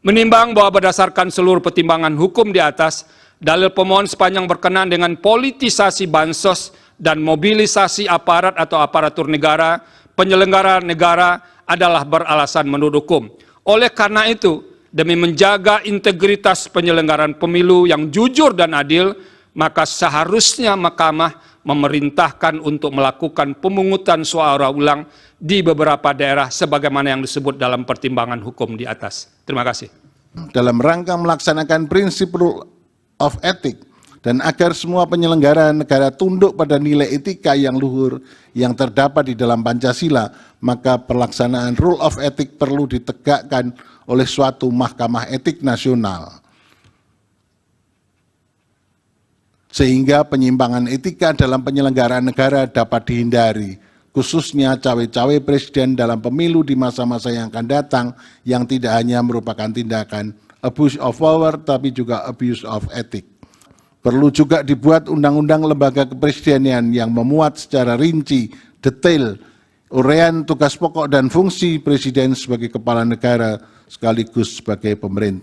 Menimbang bahwa berdasarkan seluruh pertimbangan hukum di atas, dalil pemohon sepanjang berkenaan dengan politisasi bansos dan mobilisasi aparat atau aparatur negara, penyelenggara negara adalah beralasan menurut hukum. Oleh karena itu, demi menjaga integritas penyelenggaraan pemilu yang jujur dan adil, maka seharusnya Mahkamah memerintahkan untuk melakukan pemungutan suara ulang di beberapa daerah sebagaimana yang disebut dalam pertimbangan hukum di atas. Terima kasih. Dalam rangka melaksanakan prinsip rule of ethic dan agar semua penyelenggara negara tunduk pada nilai etika yang luhur yang terdapat di dalam Pancasila, maka pelaksanaan rule of ethic perlu ditegakkan oleh suatu mahkamah etik nasional. Sehingga penyimpangan etika dalam penyelenggaraan negara dapat dihindari, khususnya cawe-cawe presiden dalam pemilu di masa-masa yang akan datang yang tidak hanya merupakan tindakan abuse of power, tapi juga abuse of ethic. Perlu juga dibuat undang-undang lembaga kepresidenan yang memuat secara rinci, detail, uraian tugas pokok dan fungsi presiden sebagai kepala negara sekaligus sebagai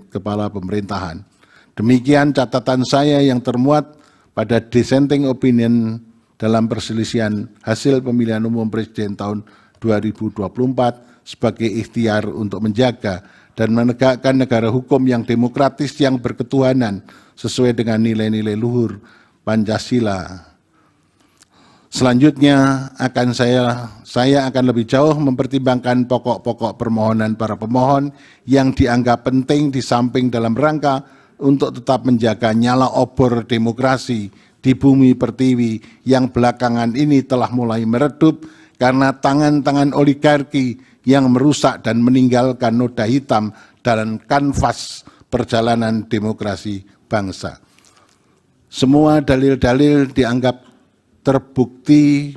kepala pemerintahan. Demikian catatan saya yang termuat pada dissenting opinion dalam perselisihan hasil pemilihan umum presiden tahun 2024 sebagai ikhtiar untuk menjaga dan menegakkan negara hukum yang demokratis yang berketuhanan sesuai dengan nilai-nilai luhur Pancasila. Selanjutnya saya akan lebih jauh mempertimbangkan pokok-pokok permohonan para pemohon yang dianggap penting di samping dalam rangka untuk tetap menjaga nyala obor demokrasi di bumi pertiwi yang belakangan ini telah mulai meredup karena tangan-tangan oligarki yang merusak dan meninggalkan noda hitam dalam kanvas perjalanan demokrasi bangsa. Semua dalil-dalil dianggap terbukti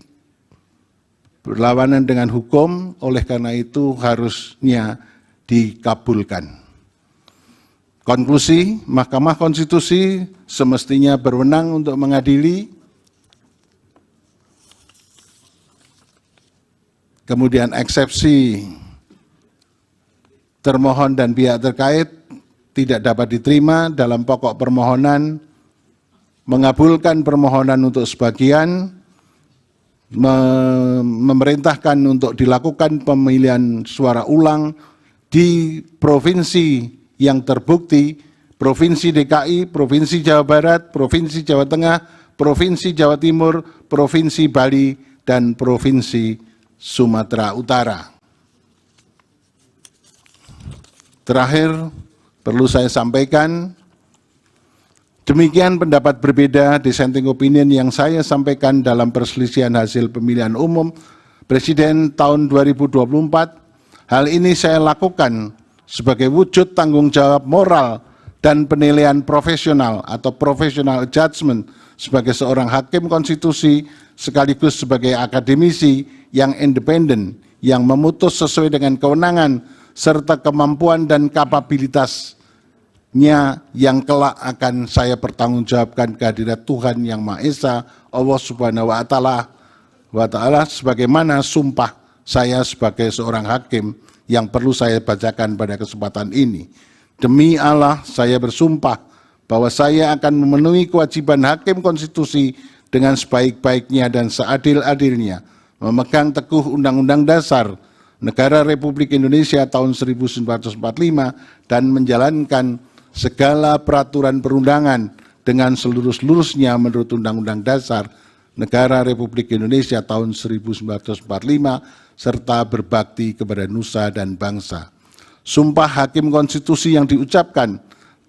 berlawanan dengan hukum, oleh karena itu harusnya dikabulkan. Konklusi, Mahkamah Konstitusi semestinya berwenang untuk mengadili, kemudian eksepsi termohon dan pihak terkait tidak dapat diterima dalam pokok permohonan, mengabulkan permohonan untuk sebagian, memerintahkan untuk dilakukan pemilihan suara ulang di provinsi yang terbukti, Provinsi DKI, Provinsi Jawa Barat, Provinsi Jawa Tengah, Provinsi Jawa Timur, Provinsi Bali, dan Provinsi Sumatera Utara. Terakhir, perlu saya sampaikan, demikian pendapat berbeda dissenting opinion yang saya sampaikan dalam perselisihan hasil pemilihan umum Presiden tahun 2024. Hal ini saya lakukan sebagai wujud tanggung jawab moral dan penilaian profesional atau professional judgment sebagai seorang hakim konstitusi sekaligus sebagai akademisi yang independen yang memutus sesuai dengan kewenangan serta kemampuan dan kapabilitasnya yang kelak akan saya pertanggungjawabkan kehadirat Tuhan Yang Maha Esa, Allah Subhanahu wa Ta'ala, sebagaimana sumpah saya sebagai seorang hakim yang perlu saya bacakan pada kesempatan ini. Demi Allah, saya bersumpah bahwa saya akan memenuhi kewajiban hakim konstitusi dengan sebaik-baiknya dan seadil-adilnya, memegang teguh Undang-Undang Dasar Negara Republik Indonesia tahun 1945 dan menjalankan segala peraturan perundangan dengan seluruh-seluruhnya menurut Undang-Undang Dasar Negara Republik Indonesia tahun 1945 serta berbakti kepada nusa dan bangsa. Sumpah hakim konstitusi yang diucapkan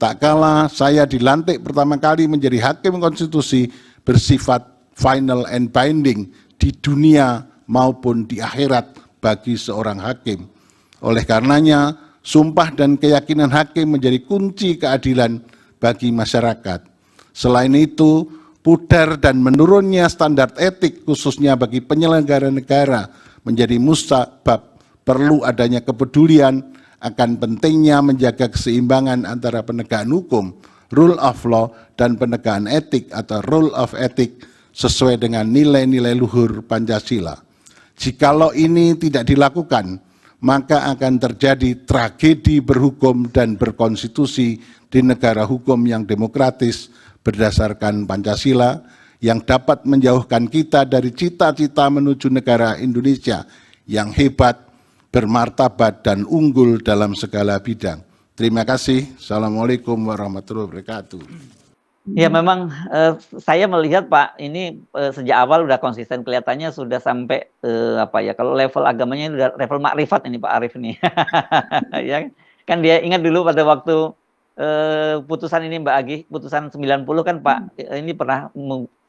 tak kala saya dilantik pertama kali menjadi hakim konstitusi bersifat final and binding di dunia maupun di akhirat bagi seorang hakim. Oleh karenanya, sumpah dan keyakinan hakim menjadi kunci keadilan bagi masyarakat. Selain itu, pudar dan menurunnya standar etik khususnya bagi penyelenggara negara menjadi musabab perlu adanya kepedulian akan pentingnya menjaga keseimbangan antara penegakan hukum, rule of law, dan penegakan etik atau rule of ethic sesuai dengan nilai-nilai luhur Pancasila. Jikalau ini tidak dilakukan, maka akan terjadi tragedi berhukum dan berkonstitusi di negara hukum yang demokratis berdasarkan Pancasila yang dapat menjauhkan kita dari cita-cita menuju negara Indonesia yang hebat, bermartabat, dan unggul dalam segala bidang. Terima kasih. Assalamualaikum warahmatullahi wabarakatuh. Ya memang saya melihat Pak ini sejak awal udah konsisten, kelihatannya sudah sampai kalau level agamanya udah level makrifat ini Pak Arief nih. Ya kan dia ingat dulu pada waktu putusan ini Mbak Agi, putusan 90 kan Pak ini pernah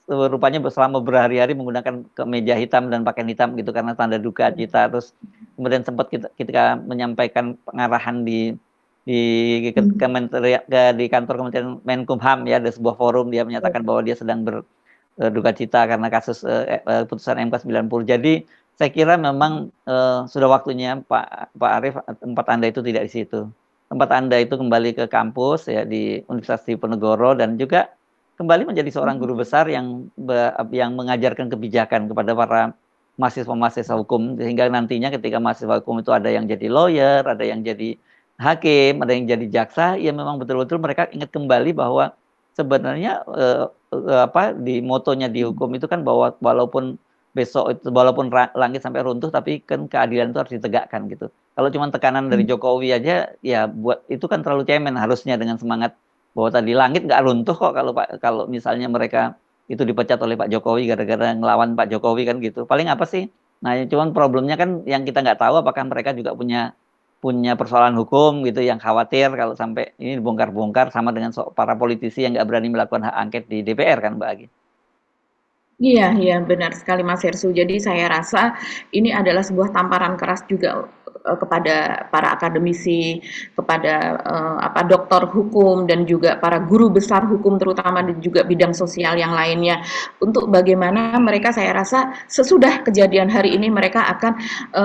rupanya selama berhari-hari menggunakan kemeja hitam dan pakaian hitam gitu karena tanda duka cita. Terus kemudian sempat kita menyampaikan pengarahan di kantor Kementerian Menkumham ya, ada sebuah forum, dia menyatakan bahwa dia sedang berduka cita karena kasus putusan MK 90. Jadi saya kira memang sudah waktunya Pak Arief, tempat Anda itu tidak di situ. Tempat Anda itu kembali ke kampus ya di Universitas Diponegoro dan juga kembali menjadi seorang guru besar yang mengajarkan kebijakan kepada para mahasiswa-mahasiswa hukum, sehingga nantinya ketika mahasiswa hukum itu ada yang jadi lawyer, ada yang jadi hakim, ada yang jadi jaksa, ya memang betul-betul mereka ingat kembali bahwa sebenarnya di motonya di hukum itu kan bahwa walaupun besok itu walaupun langit sampai runtuh tapi kan keadilan itu harus ditegakkan gitu. Kalau cuma tekanan dari Jokowi aja ya buat itu kan terlalu cemen, harusnya dengan semangat bahwa tadi langit nggak runtuh kok kalau misalnya mereka itu dipecat oleh Pak Jokowi gara-gara ngelawan Pak Jokowi kan gitu. Paling apa sih? Nah, cuman problemnya kan yang kita nggak tahu apakah mereka juga punya persoalan hukum gitu yang khawatir kalau sampai ini dibongkar-bongkar sama dengan para politisi yang nggak berani melakukan hak angket di DPR kan Mbak Agi. Iya, iya, benar sekali Mas Hersu. Jadi saya rasa ini adalah sebuah tamparan keras juga kepada para akademisi, kepada doktor hukum dan juga para guru besar hukum terutama dan juga bidang sosial yang lainnya untuk bagaimana mereka, saya rasa sesudah kejadian hari ini mereka akan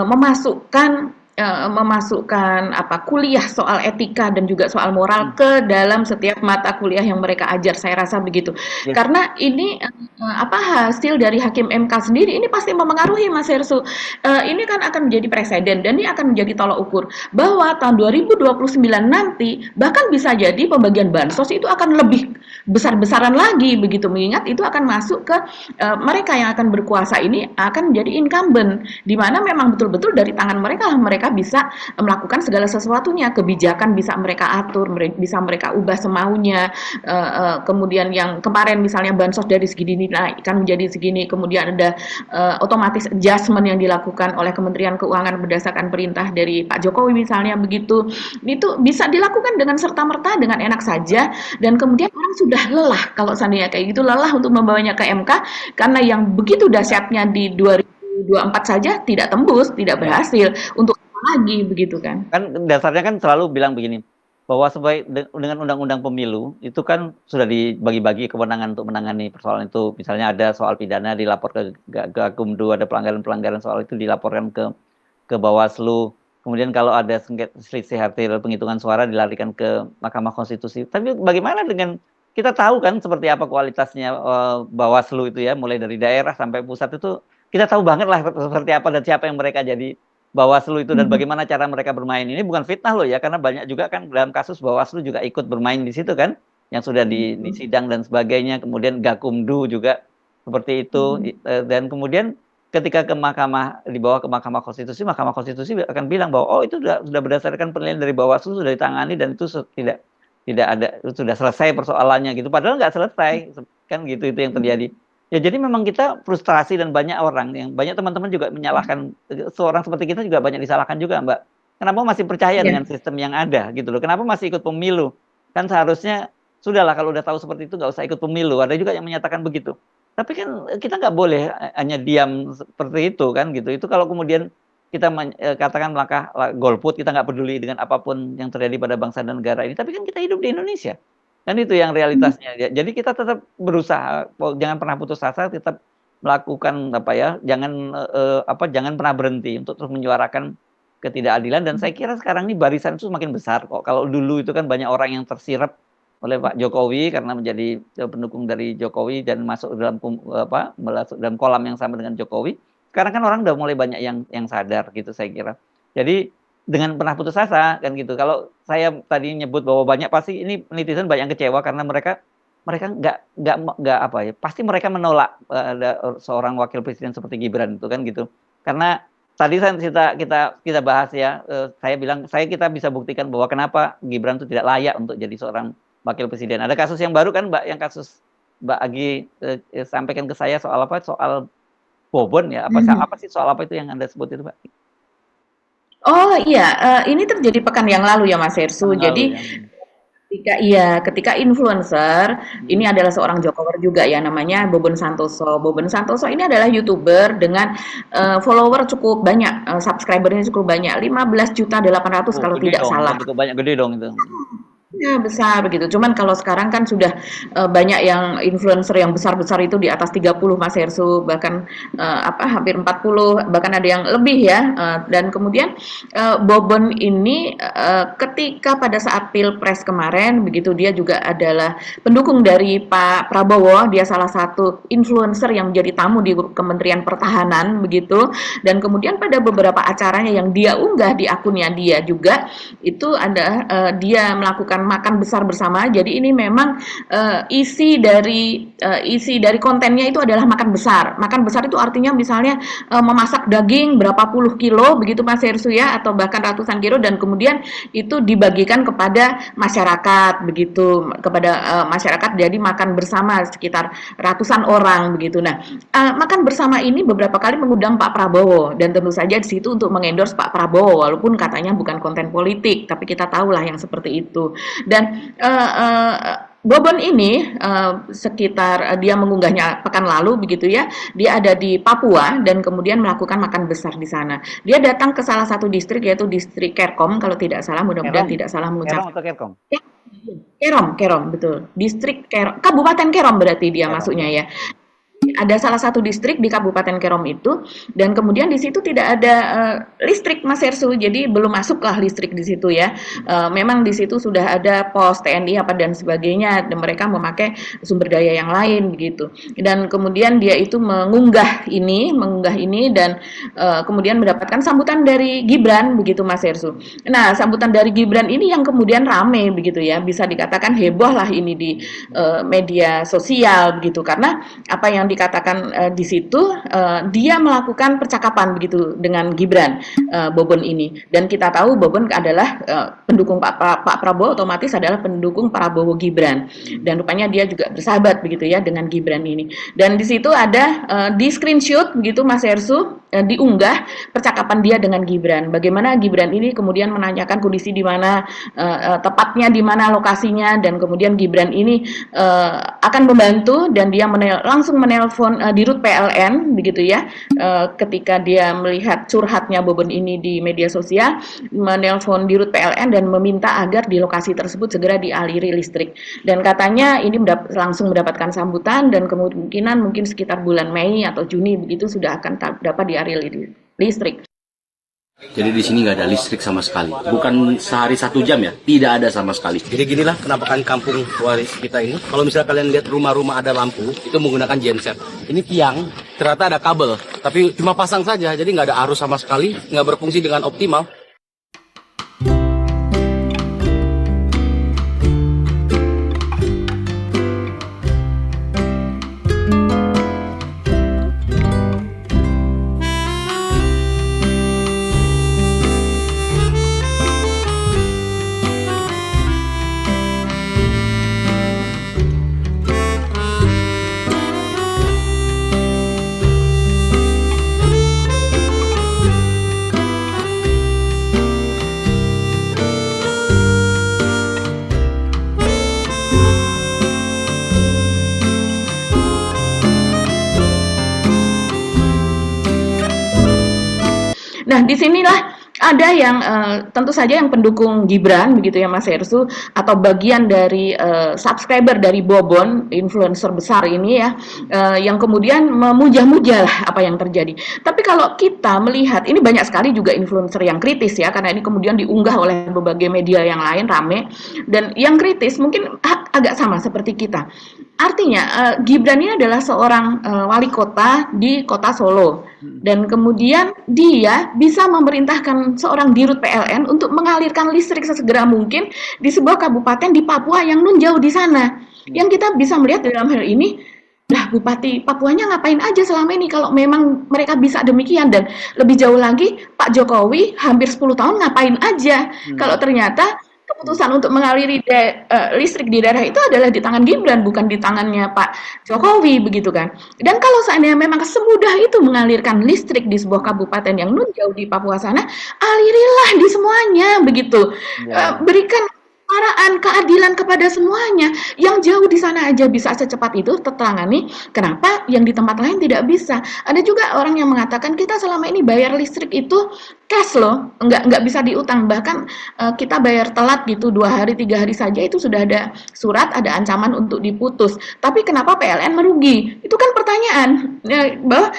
memasukkan kuliah soal etika dan juga soal moral ke dalam setiap mata kuliah yang mereka ajar. Saya rasa begitu. Yes. Karena ini hasil dari Hakim MK sendiri ini pasti memengaruhi Mas Hersu. Ini kan akan menjadi presiden dan ini akan menjadi tolak ukur bahwa tahun 2029 nanti bahkan bisa jadi pembagian bansos itu akan lebih besar-besaran lagi begitu, mengingat itu akan masuk ke mereka yang akan berkuasa ini akan menjadi incumbent, di mana memang betul-betul dari tangan mereka bisa melakukan segala sesuatunya, kebijakan bisa mereka atur, bisa mereka ubah semaunya. Kemudian yang kemarin misalnya bansos dari segini dinaikkan menjadi segini, kemudian ada otomatis adjustment yang dilakukan oleh Kementerian Keuangan berdasarkan perintah dari Pak Jokowi misalnya begitu. Itu bisa dilakukan dengan serta-merta, dengan enak saja, dan kemudian orang sudah lelah kalau seandainya kayak gitu, lelah untuk membawanya ke MK karena yang begitu dahsyatnya di 2024 saja tidak tembus, tidak berhasil. Untuk lagi begitu kan? Kan dasarnya kan selalu bilang begini, bahwa dengan undang-undang pemilu itu kan sudah dibagi-bagi kewenangan untuk menangani persoalan itu. Misalnya ada soal pidana dilapor ke Gakumdu, ada pelanggaran-pelanggaran soal itu dilaporkan ke Bawaslu. Kemudian kalau ada selisih hasil penghitungan suara dilarikan ke Mahkamah Konstitusi. Tapi bagaimana dengan kita tahu kan seperti apa kualitasnya Bawaslu itu ya, mulai dari daerah sampai pusat itu kita tahu banget lah seperti apa dan siapa yang mereka jadi Bawaslu itu dan bagaimana cara mereka bermain. Ini bukan fitnah loh ya, karena banyak juga kan dalam kasus Bawaslu juga ikut bermain di situ kan, yang sudah disidang dan sebagainya. Kemudian Gakumdu juga seperti itu. Dan kemudian ketika dibawa ke Mahkamah Konstitusi akan bilang bahwa oh itu sudah berdasarkan penilaian dari Bawaslu, sudah ditangani dan itu tidak ada, itu sudah selesai persoalannya gitu. Padahal nggak selesai kan gitu, itu yang terjadi. Ya jadi memang kita frustrasi dan banyak teman-teman juga menyalahkan, seorang seperti kita juga banyak disalahkan juga Mbak. Kenapa masih percaya dengan sistem yang ada gitu loh? Kenapa masih ikut pemilu? Kan seharusnya sudahlah kalau udah tahu seperti itu nggak usah ikut pemilu. Ada juga yang menyatakan begitu. Tapi kan kita nggak boleh hanya diam seperti itu kan gitu. Itu kalau kemudian kita katakan langkah golput, kita nggak peduli dengan apapun yang terjadi pada bangsa dan negara ini. Tapi kan kita hidup di Indonesia. Kan itu yang realitasnya. Jadi kita tetap berusaha, jangan pernah putus asa, tetap melakukan jangan pernah berhenti untuk terus menyuarakan ketidakadilan. Dan saya kira sekarang ini barisan itu semakin besar kok. Kalau dulu itu kan banyak orang yang tersirap oleh Pak Jokowi karena menjadi pendukung dari Jokowi dan masuk dalam kolam yang sama dengan Jokowi. Sekarang kan orang udah mulai banyak yang sadar gitu saya kira. Jadi dengan pernah putus asa kan gitu. Kalau saya tadi nyebut bahwa banyak, pasti ini netizen banyak yang kecewa karena mereka pasti mereka menolak ada seorang wakil presiden seperti Gibran itu kan gitu. Karena tadi kita bahas ya, saya bilang kita bisa buktikan bahwa kenapa Gibran itu tidak layak untuk jadi seorang wakil presiden. Ada kasus yang baru kan Mbak, yang kasus Mbak Agi sampaikan ke saya soal soal Bobon ya, apa sih soal apa itu yang Anda sebut itu Mbak? Oh iya, ini terjadi pekan yang lalu ya Mas Hersu. Jadi ketika influencer, ini adalah seorang jokower juga ya, namanya Bobon Santoso. Bobon Santoso ini adalah YouTuber dengan follower cukup banyak, subscribernya cukup banyak, 15.800.000 kalau tidak salah. Cukup banyak, gede dong itu. Ya besar begitu. Cuman kalau sekarang kan sudah banyak yang influencer yang besar-besar itu di atas 30 Mas Hersu, bahkan hampir 40, bahkan ada yang lebih ya. Dan kemudian Bobon ini ketika pada saat Pilpres kemarin begitu, dia juga adalah pendukung dari Pak Prabowo, dia salah satu influencer yang menjadi tamu di Kementerian Pertahanan begitu. Dan kemudian pada beberapa acaranya yang dia unggah di akunnya dia juga itu ada dia melakukan makan besar bersama. Jadi ini memang isi dari kontennya itu adalah makan besar. Makan besar itu artinya misalnya memasak daging berapa puluh kilo begitu Mas Hersu ya, atau bahkan ratusan kilo, dan kemudian itu dibagikan kepada masyarakat begitu, kepada masyarakat, jadi makan bersama sekitar ratusan orang begitu. Nah, makan bersama ini beberapa kali mengundang Pak Prabowo, dan tentu saja di situ untuk mengendorse Pak Prabowo walaupun katanya bukan konten politik, tapi kita tahulah yang seperti itu. Dan Bobon ini sekitar dia mengunggahnya pekan lalu begitu ya, dia ada di Papua dan kemudian melakukan makan besar di sana. Dia datang ke salah satu distrik, yaitu distrik Kerkom kalau tidak salah, mudah-mudahan tidak salah mengucapkan. Kerom atau Kerkom? Kerom betul. Distrik Kerom, Kabupaten Kerom berarti dia masuknya ya. Ada salah satu distrik di Kabupaten Kerom itu, dan kemudian di situ tidak ada listrik Mas Hersu, jadi belum masuklah listrik di situ ya. Memang di situ sudah ada pos TNI apa dan sebagainya, dan mereka memakai sumber daya yang lain begitu. Dan kemudian dia itu mengunggah ini dan kemudian mendapatkan sambutan dari Gibran begitu Mas Hersu. Nah, sambutan dari Gibran ini yang kemudian rame begitu ya, bisa dikatakan heboh lah ini di media sosial begitu, karena apa yang dikatakan di situ dia melakukan percakapan begitu dengan Gibran, Bobon ini, dan kita tahu Bobon adalah pendukung Pak Prabowo, otomatis adalah pendukung Prabowo Gibran, dan rupanya dia juga bersahabat begitu ya dengan Gibran ini. Dan di situ ada di screenshot begitu Mas Hersu, diunggah percakapan dia dengan Gibran, bagaimana Gibran ini kemudian menanyakan kondisi di mana, tepatnya di mana lokasinya, dan kemudian Gibran ini akan membantu, dan dia langsung menelpon di Rut PLN begitu ya, ketika dia melihat curhatnya Bobon ini di media sosial, menelpon di Rut PLN dan meminta agar di lokasi tersebut segera dialiri listrik, dan katanya ini langsung mendapatkan sambutan, dan kemungkinan mungkin sekitar bulan Mei atau Juni begitu sudah akan dapat dialiri listrik. Jadi di sini nggak ada listrik sama sekali. Bukan sehari 1 jam ya, tidak ada sama sekali. Jadi ginilah penampakan kampung waris kita ini. Kalau misalnya kalian lihat rumah-rumah ada lampu, itu menggunakan genset. Ini tiang, ternyata ada kabel, tapi cuma pasang saja, jadi nggak ada arus sama sekali, nggak berfungsi dengan optimal. Nah, disinilah ada yang tentu saja yang pendukung Gibran begitu ya Mas Hersu, atau bagian dari subscriber dari Bobon, influencer besar ini ya, yang kemudian memuja-muja lah apa yang terjadi. Tapi kalau kita melihat, ini banyak sekali juga influencer yang kritis ya, karena ini kemudian diunggah oleh berbagai media yang lain rame, dan yang kritis mungkin agak sama seperti kita. Artinya Gibran ini adalah seorang wali kota di kota Solo, dan kemudian dia bisa memerintahkan seorang dirut PLN untuk mengalirkan listrik sesegera mungkin di sebuah kabupaten di Papua yang nun jauh di sana. Yang kita bisa melihat dalam hal ini, lah Bupati Papuanya ngapain aja selama ini kalau memang mereka bisa demikian, dan lebih jauh lagi Pak Jokowi hampir 10 tahun ngapain aja kalau ternyata keputusan untuk mengaliri listrik di daerah itu adalah di tangan Gibran, bukan di tangannya Pak Jokowi begitu kan. Dan kalau seandainya memang semudah itu mengalirkan listrik di sebuah kabupaten yang nun jauh di Papua sana, alirilah di semuanya begitu. Berikan keadilan kepada semuanya. Yang jauh di sana aja bisa secepat itu tertangani, kenapa yang di tempat lain tidak bisa? Ada juga orang yang mengatakan kita selama ini bayar listrik itu cash loh, nggak bisa diutang, bahkan kita bayar telat gitu 2 hari 3 hari saja itu sudah ada surat, ada ancaman untuk diputus. Tapi kenapa PLN merugi? Itu kan pertanyaan bahwa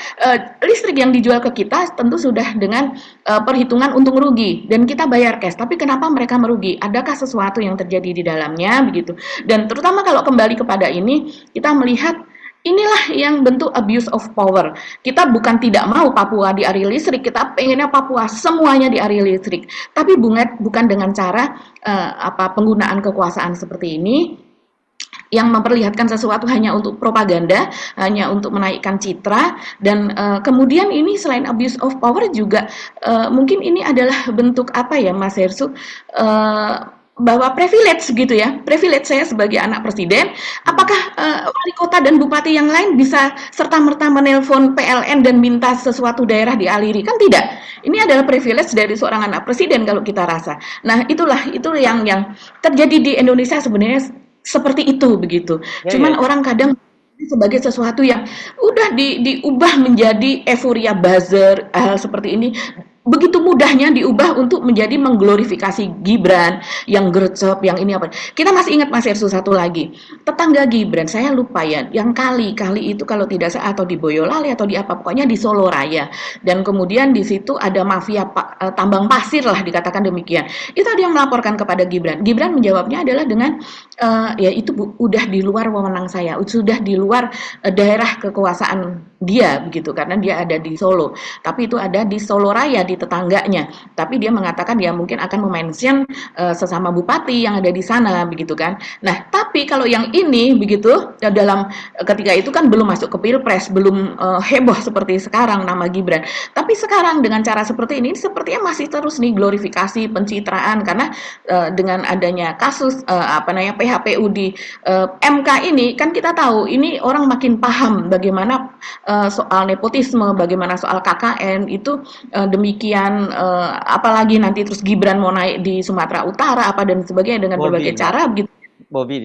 listrik yang dijual ke kita tentu sudah dengan perhitungan untung rugi, dan kita bayar cash, tapi kenapa mereka merugi? Adakah sesuatu yang terjadi di dalamnya begitu? Dan terutama kalau kembali kepada ini, kita melihat Inilah yang bentuk abuse of power. Kita bukan tidak mau Papua dialiri listrik, kita pengennya Papua semuanya dialiri listrik. Tapi bukan dengan cara penggunaan kekuasaan seperti ini yang memperlihatkan sesuatu hanya untuk propaganda, hanya untuk menaikkan citra, dan kemudian ini selain abuse of power juga mungkin ini adalah bentuk apa ya, Mas Hersu, bahwa privilege gitu ya, privilege saya sebagai anak presiden, apakah wali kota dan bupati yang lain bisa serta-merta menelpon PLN dan minta sesuatu daerah dialiri? Kan tidak. Ini adalah privilege dari seorang anak presiden kalau kita rasa. Nah, itu yang terjadi di Indonesia sebenarnya seperti itu begitu. Cuman orang kadang sebagai sesuatu yang udah diubah menjadi euforia buzzer, hal seperti ini begitu mudahnya diubah untuk menjadi mengglorifikasi Gibran yang gercep, yang ini apa. Kita masih ingat Mas Hersu satu lagi, tetangga Gibran, saya lupa ya, yang kali itu kalau tidak salah atau di Boyolali atau di apa, pokoknya di Solo Raya, dan kemudian di situ ada mafia tambang pasir lah dikatakan demikian. Itu ada yang melaporkan kepada Gibran. Gibran menjawabnya adalah dengan ya itu udah di luar wewenang saya, sudah di luar daerah kekuasaan dia begitu, karena dia ada di Solo, tapi itu ada di Solo Raya di tetangganya. Tapi dia mengatakan dia mungkin akan memention sesama bupati yang ada di sana begitu kan. Nah, tapi kalau yang ini begitu dalam ketika itu kan belum masuk ke Pilpres, belum heboh seperti sekarang nama Gibran. Tapi sekarang dengan cara seperti ini sepertinya masih terus nih glorifikasi, pencitraan, karena dengan adanya kasus PHPU di MK ini kan kita tahu ini orang makin paham bagaimana soal nepotisme, bagaimana soal KKN itu demikian, apalagi nanti terus Gibran mau naik di Sumatera Utara apa dan sebagainya dengan berbagai cara begitu. Bobi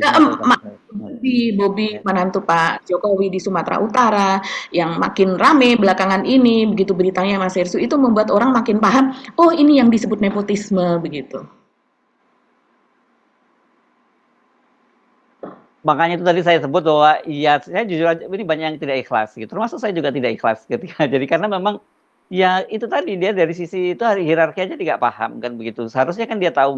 menantu Pak Jokowi di Sumatera Utara yang makin rame belakangan ini begitu beritanya Mas Hersu, itu membuat orang makin paham, oh ini yang disebut nepotisme begitu. Makanya itu tadi saya sebut bahwa ya saya jujur aja ini banyak yang tidak ikhlas gitu. Termasuk saya juga tidak ikhlas ketika jadi karena memang ya itu tadi dia dari sisi itu hierarki aja tidak paham kan begitu. Seharusnya kan dia tahu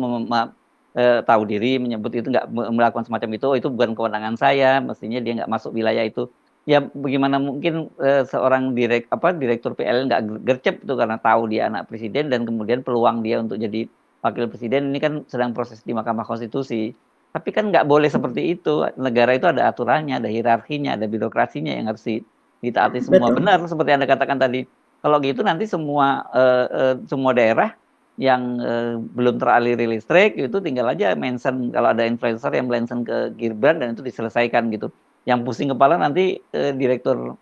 tahu diri, menyebut itu nggak melakukan semacam itu bukan kewenangan saya, mestinya dia nggak masuk wilayah itu. Ya bagaimana mungkin seorang direktur PLN nggak gercep itu karena tahu dia anak presiden dan kemudian peluang dia untuk jadi wakil presiden ini kan sedang proses di Mahkamah Konstitusi. Tapi kan nggak boleh seperti itu. Negara itu ada aturannya, ada hierarkinya, ada birokrasinya yang harus ditaati semua. Benar seperti Anda katakan tadi. Kalau gitu nanti semua daerah yang belum teraliri listrik itu tinggal aja mention kalau ada influencer yang mention ke Gibran dan itu diselesaikan gitu. Yang pusing kepala nanti direktur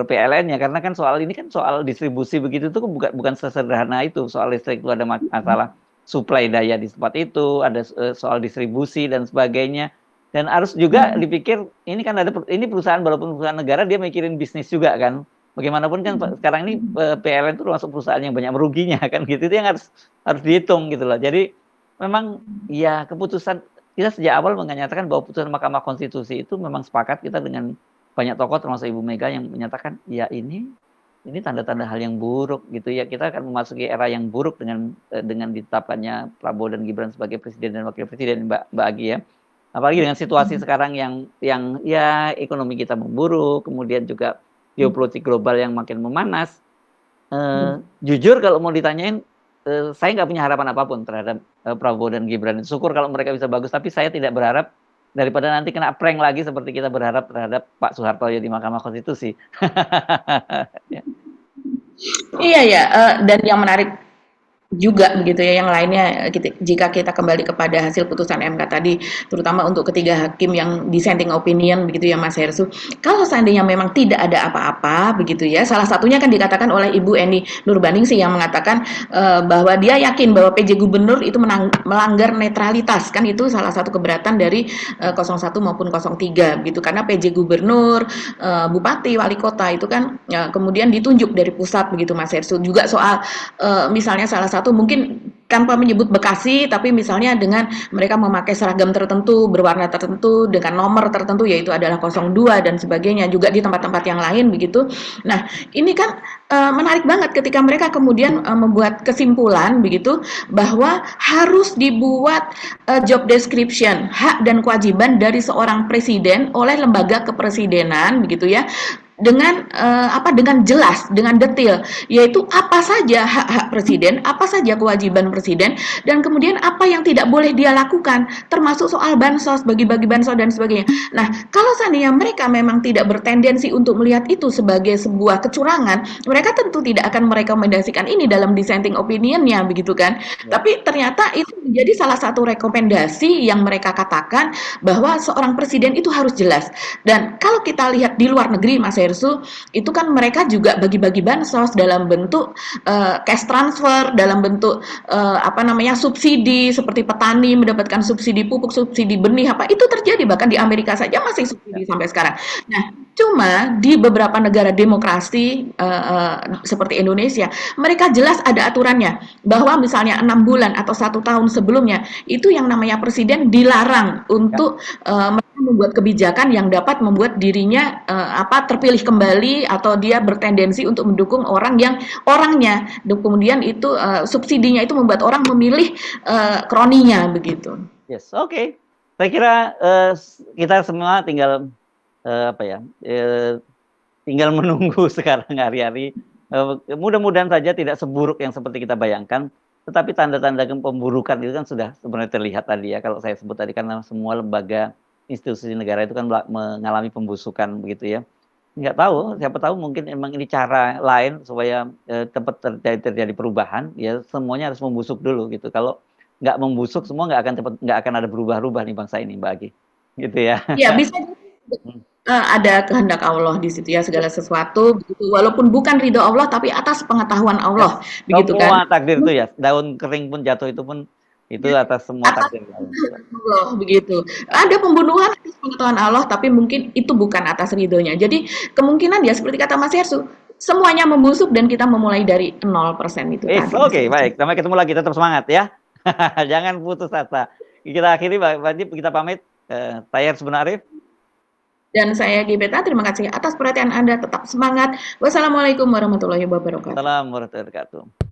PLN-nya karena kan soal ini kan soal distribusi begitu itu bukan sesederhana itu. Soal listrik itu ada masalah suplai daya di tempat itu, ada soal distribusi dan sebagainya. Dan harus juga dipikir ini kan ini perusahaan walaupun perusahaan negara dia mikirin bisnis juga kan. Bagaimanapun kan sekarang ini PLN itu termasuk perusahaan yang banyak meruginya kan gitu. Itu yang harus dihitung gitu loh. Jadi memang ya keputusan kita sejak awal menyatakan bahwa putusan Mahkamah Konstitusi itu memang sepakat kita dengan banyak tokoh termasuk Ibu Mega yang menyatakan ya ini tanda-tanda hal yang buruk gitu ya, kita akan memasuki era yang buruk dengan ditetapkannya Prabowo dan Gibran sebagai presiden dan wakil presiden Mbak Agi ya. Apalagi dengan situasi sekarang yang ya ekonomi kita memburuk, kemudian juga geopolitik global yang makin memanas. Jujur kalau mau ditanyain, saya nggak punya harapan apapun terhadap Prabowo dan Gibran. Syukur kalau mereka bisa bagus, tapi saya tidak berharap daripada nanti kena prank lagi seperti kita berharap terhadap Pak Soeharto di Mahkamah Konstitusi. Iya ya, dan yang menarik juga begitu ya yang lainnya jika kita kembali kepada hasil putusan MK tadi terutama untuk ketiga hakim yang dissenting opinion begitu ya Mas Hersu, kalau seandainya memang tidak ada apa-apa begitu ya, salah satunya kan dikatakan oleh Ibu Eni Nurbaningsih yang mengatakan bahwa dia yakin bahwa PJ Gubernur itu melanggar netralitas, kan itu salah satu keberatan dari 01 maupun 03 gitu, karena PJ Gubernur, Bupati, Wali Kota itu kan kemudian ditunjuk dari pusat begitu Mas Hersu. Juga soal misalnya salah satu mungkin tanpa menyebut Bekasi, tapi misalnya dengan mereka memakai seragam tertentu, berwarna tertentu, dengan nomor tertentu, yaitu adalah 02 dan sebagainya, juga di tempat-tempat yang lain begitu. Nah, ini kan menarik banget ketika mereka kemudian membuat kesimpulan begitu, bahwa harus dibuat job description, hak dan kewajiban dari seorang presiden oleh lembaga kepresidenan begitu ya, dengan dengan jelas, dengan detail, yaitu apa saja hak-hak presiden, apa saja kewajiban presiden, dan kemudian apa yang tidak boleh dia lakukan, termasuk soal bansos, bagi-bagi bansos dan sebagainya. Nah, kalau seandainya mereka memang tidak bertendensi untuk melihat itu sebagai sebuah kecurangan, mereka tentu tidak akan merekomendasikan ini dalam dissenting opinion-nya, begitu kan? Tapi ternyata itu menjadi salah satu rekomendasi yang mereka katakan bahwa seorang presiden itu harus jelas. Dan kalau kita lihat di luar negeri, Mas Hersu, itu kan mereka juga bagi-bagi bansos dalam bentuk cash transfer, dalam bentuk subsidi, seperti petani mendapatkan subsidi pupuk, subsidi benih, itu terjadi bahkan di Amerika saja masih subsidi sampai sekarang. Nah, cuma di beberapa negara demokrasi seperti Indonesia, mereka jelas ada aturannya bahwa misalnya 6 bulan atau 1 tahun sebelumnya itu yang namanya presiden dilarang untuk membuat kebijakan yang dapat membuat dirinya terpilih kembali atau dia bertendensi untuk mendukung orangnya, kemudian itu subsidinya itu membuat orang memilih kroninya begitu. Yes, oke. Saya kira kita semua tinggal tinggal menunggu sekarang hari-hari. Mudah-mudahan saja tidak seburuk yang seperti kita bayangkan. Tetapi tanda-tanda pemburukan itu kan sudah sebenarnya terlihat tadi ya. Kalau saya sebut tadi, karena semua lembaga institusi negara itu kan mengalami pembusukan begitu ya. Nggak tahu, siapa tahu mungkin memang ini cara lain supaya cepat terjadi perubahan. Ya semuanya harus membusuk dulu gitu. Kalau nggak membusuk, semua nggak akan ada berubah-ubah nih bangsa ini, Mbak Agi. Gitu ya. Ya bisa ada kehendak Allah di situ ya, segala sesuatu begitu, walaupun bukan ridho Allah tapi atas pengetahuan Allah begitu kan. Semua takdir itu ya, daun kering pun jatuh itu pun itu atas semua takdir Allah begitu. Ada pembunuhan atas pengetahuan Allah, tapi mungkin itu bukan atas ridhonya. Jadi kemungkinan ya seperti kata Mas Hersu, semuanya membusuk dan kita memulai dari 0% itu tadi. Oke, baik. Sampai ketemu lagi, tetap semangat ya. Jangan putus asa. Kita akhiri, wajib kita pamit. Saya sebenarnya Arif. Dan saya Gibeta, terima kasih atas perhatian Anda, tetap semangat. Wassalamualaikum warahmatullahi wabarakatuh. Assalamualaikum warahmatullahi wabarakatuh.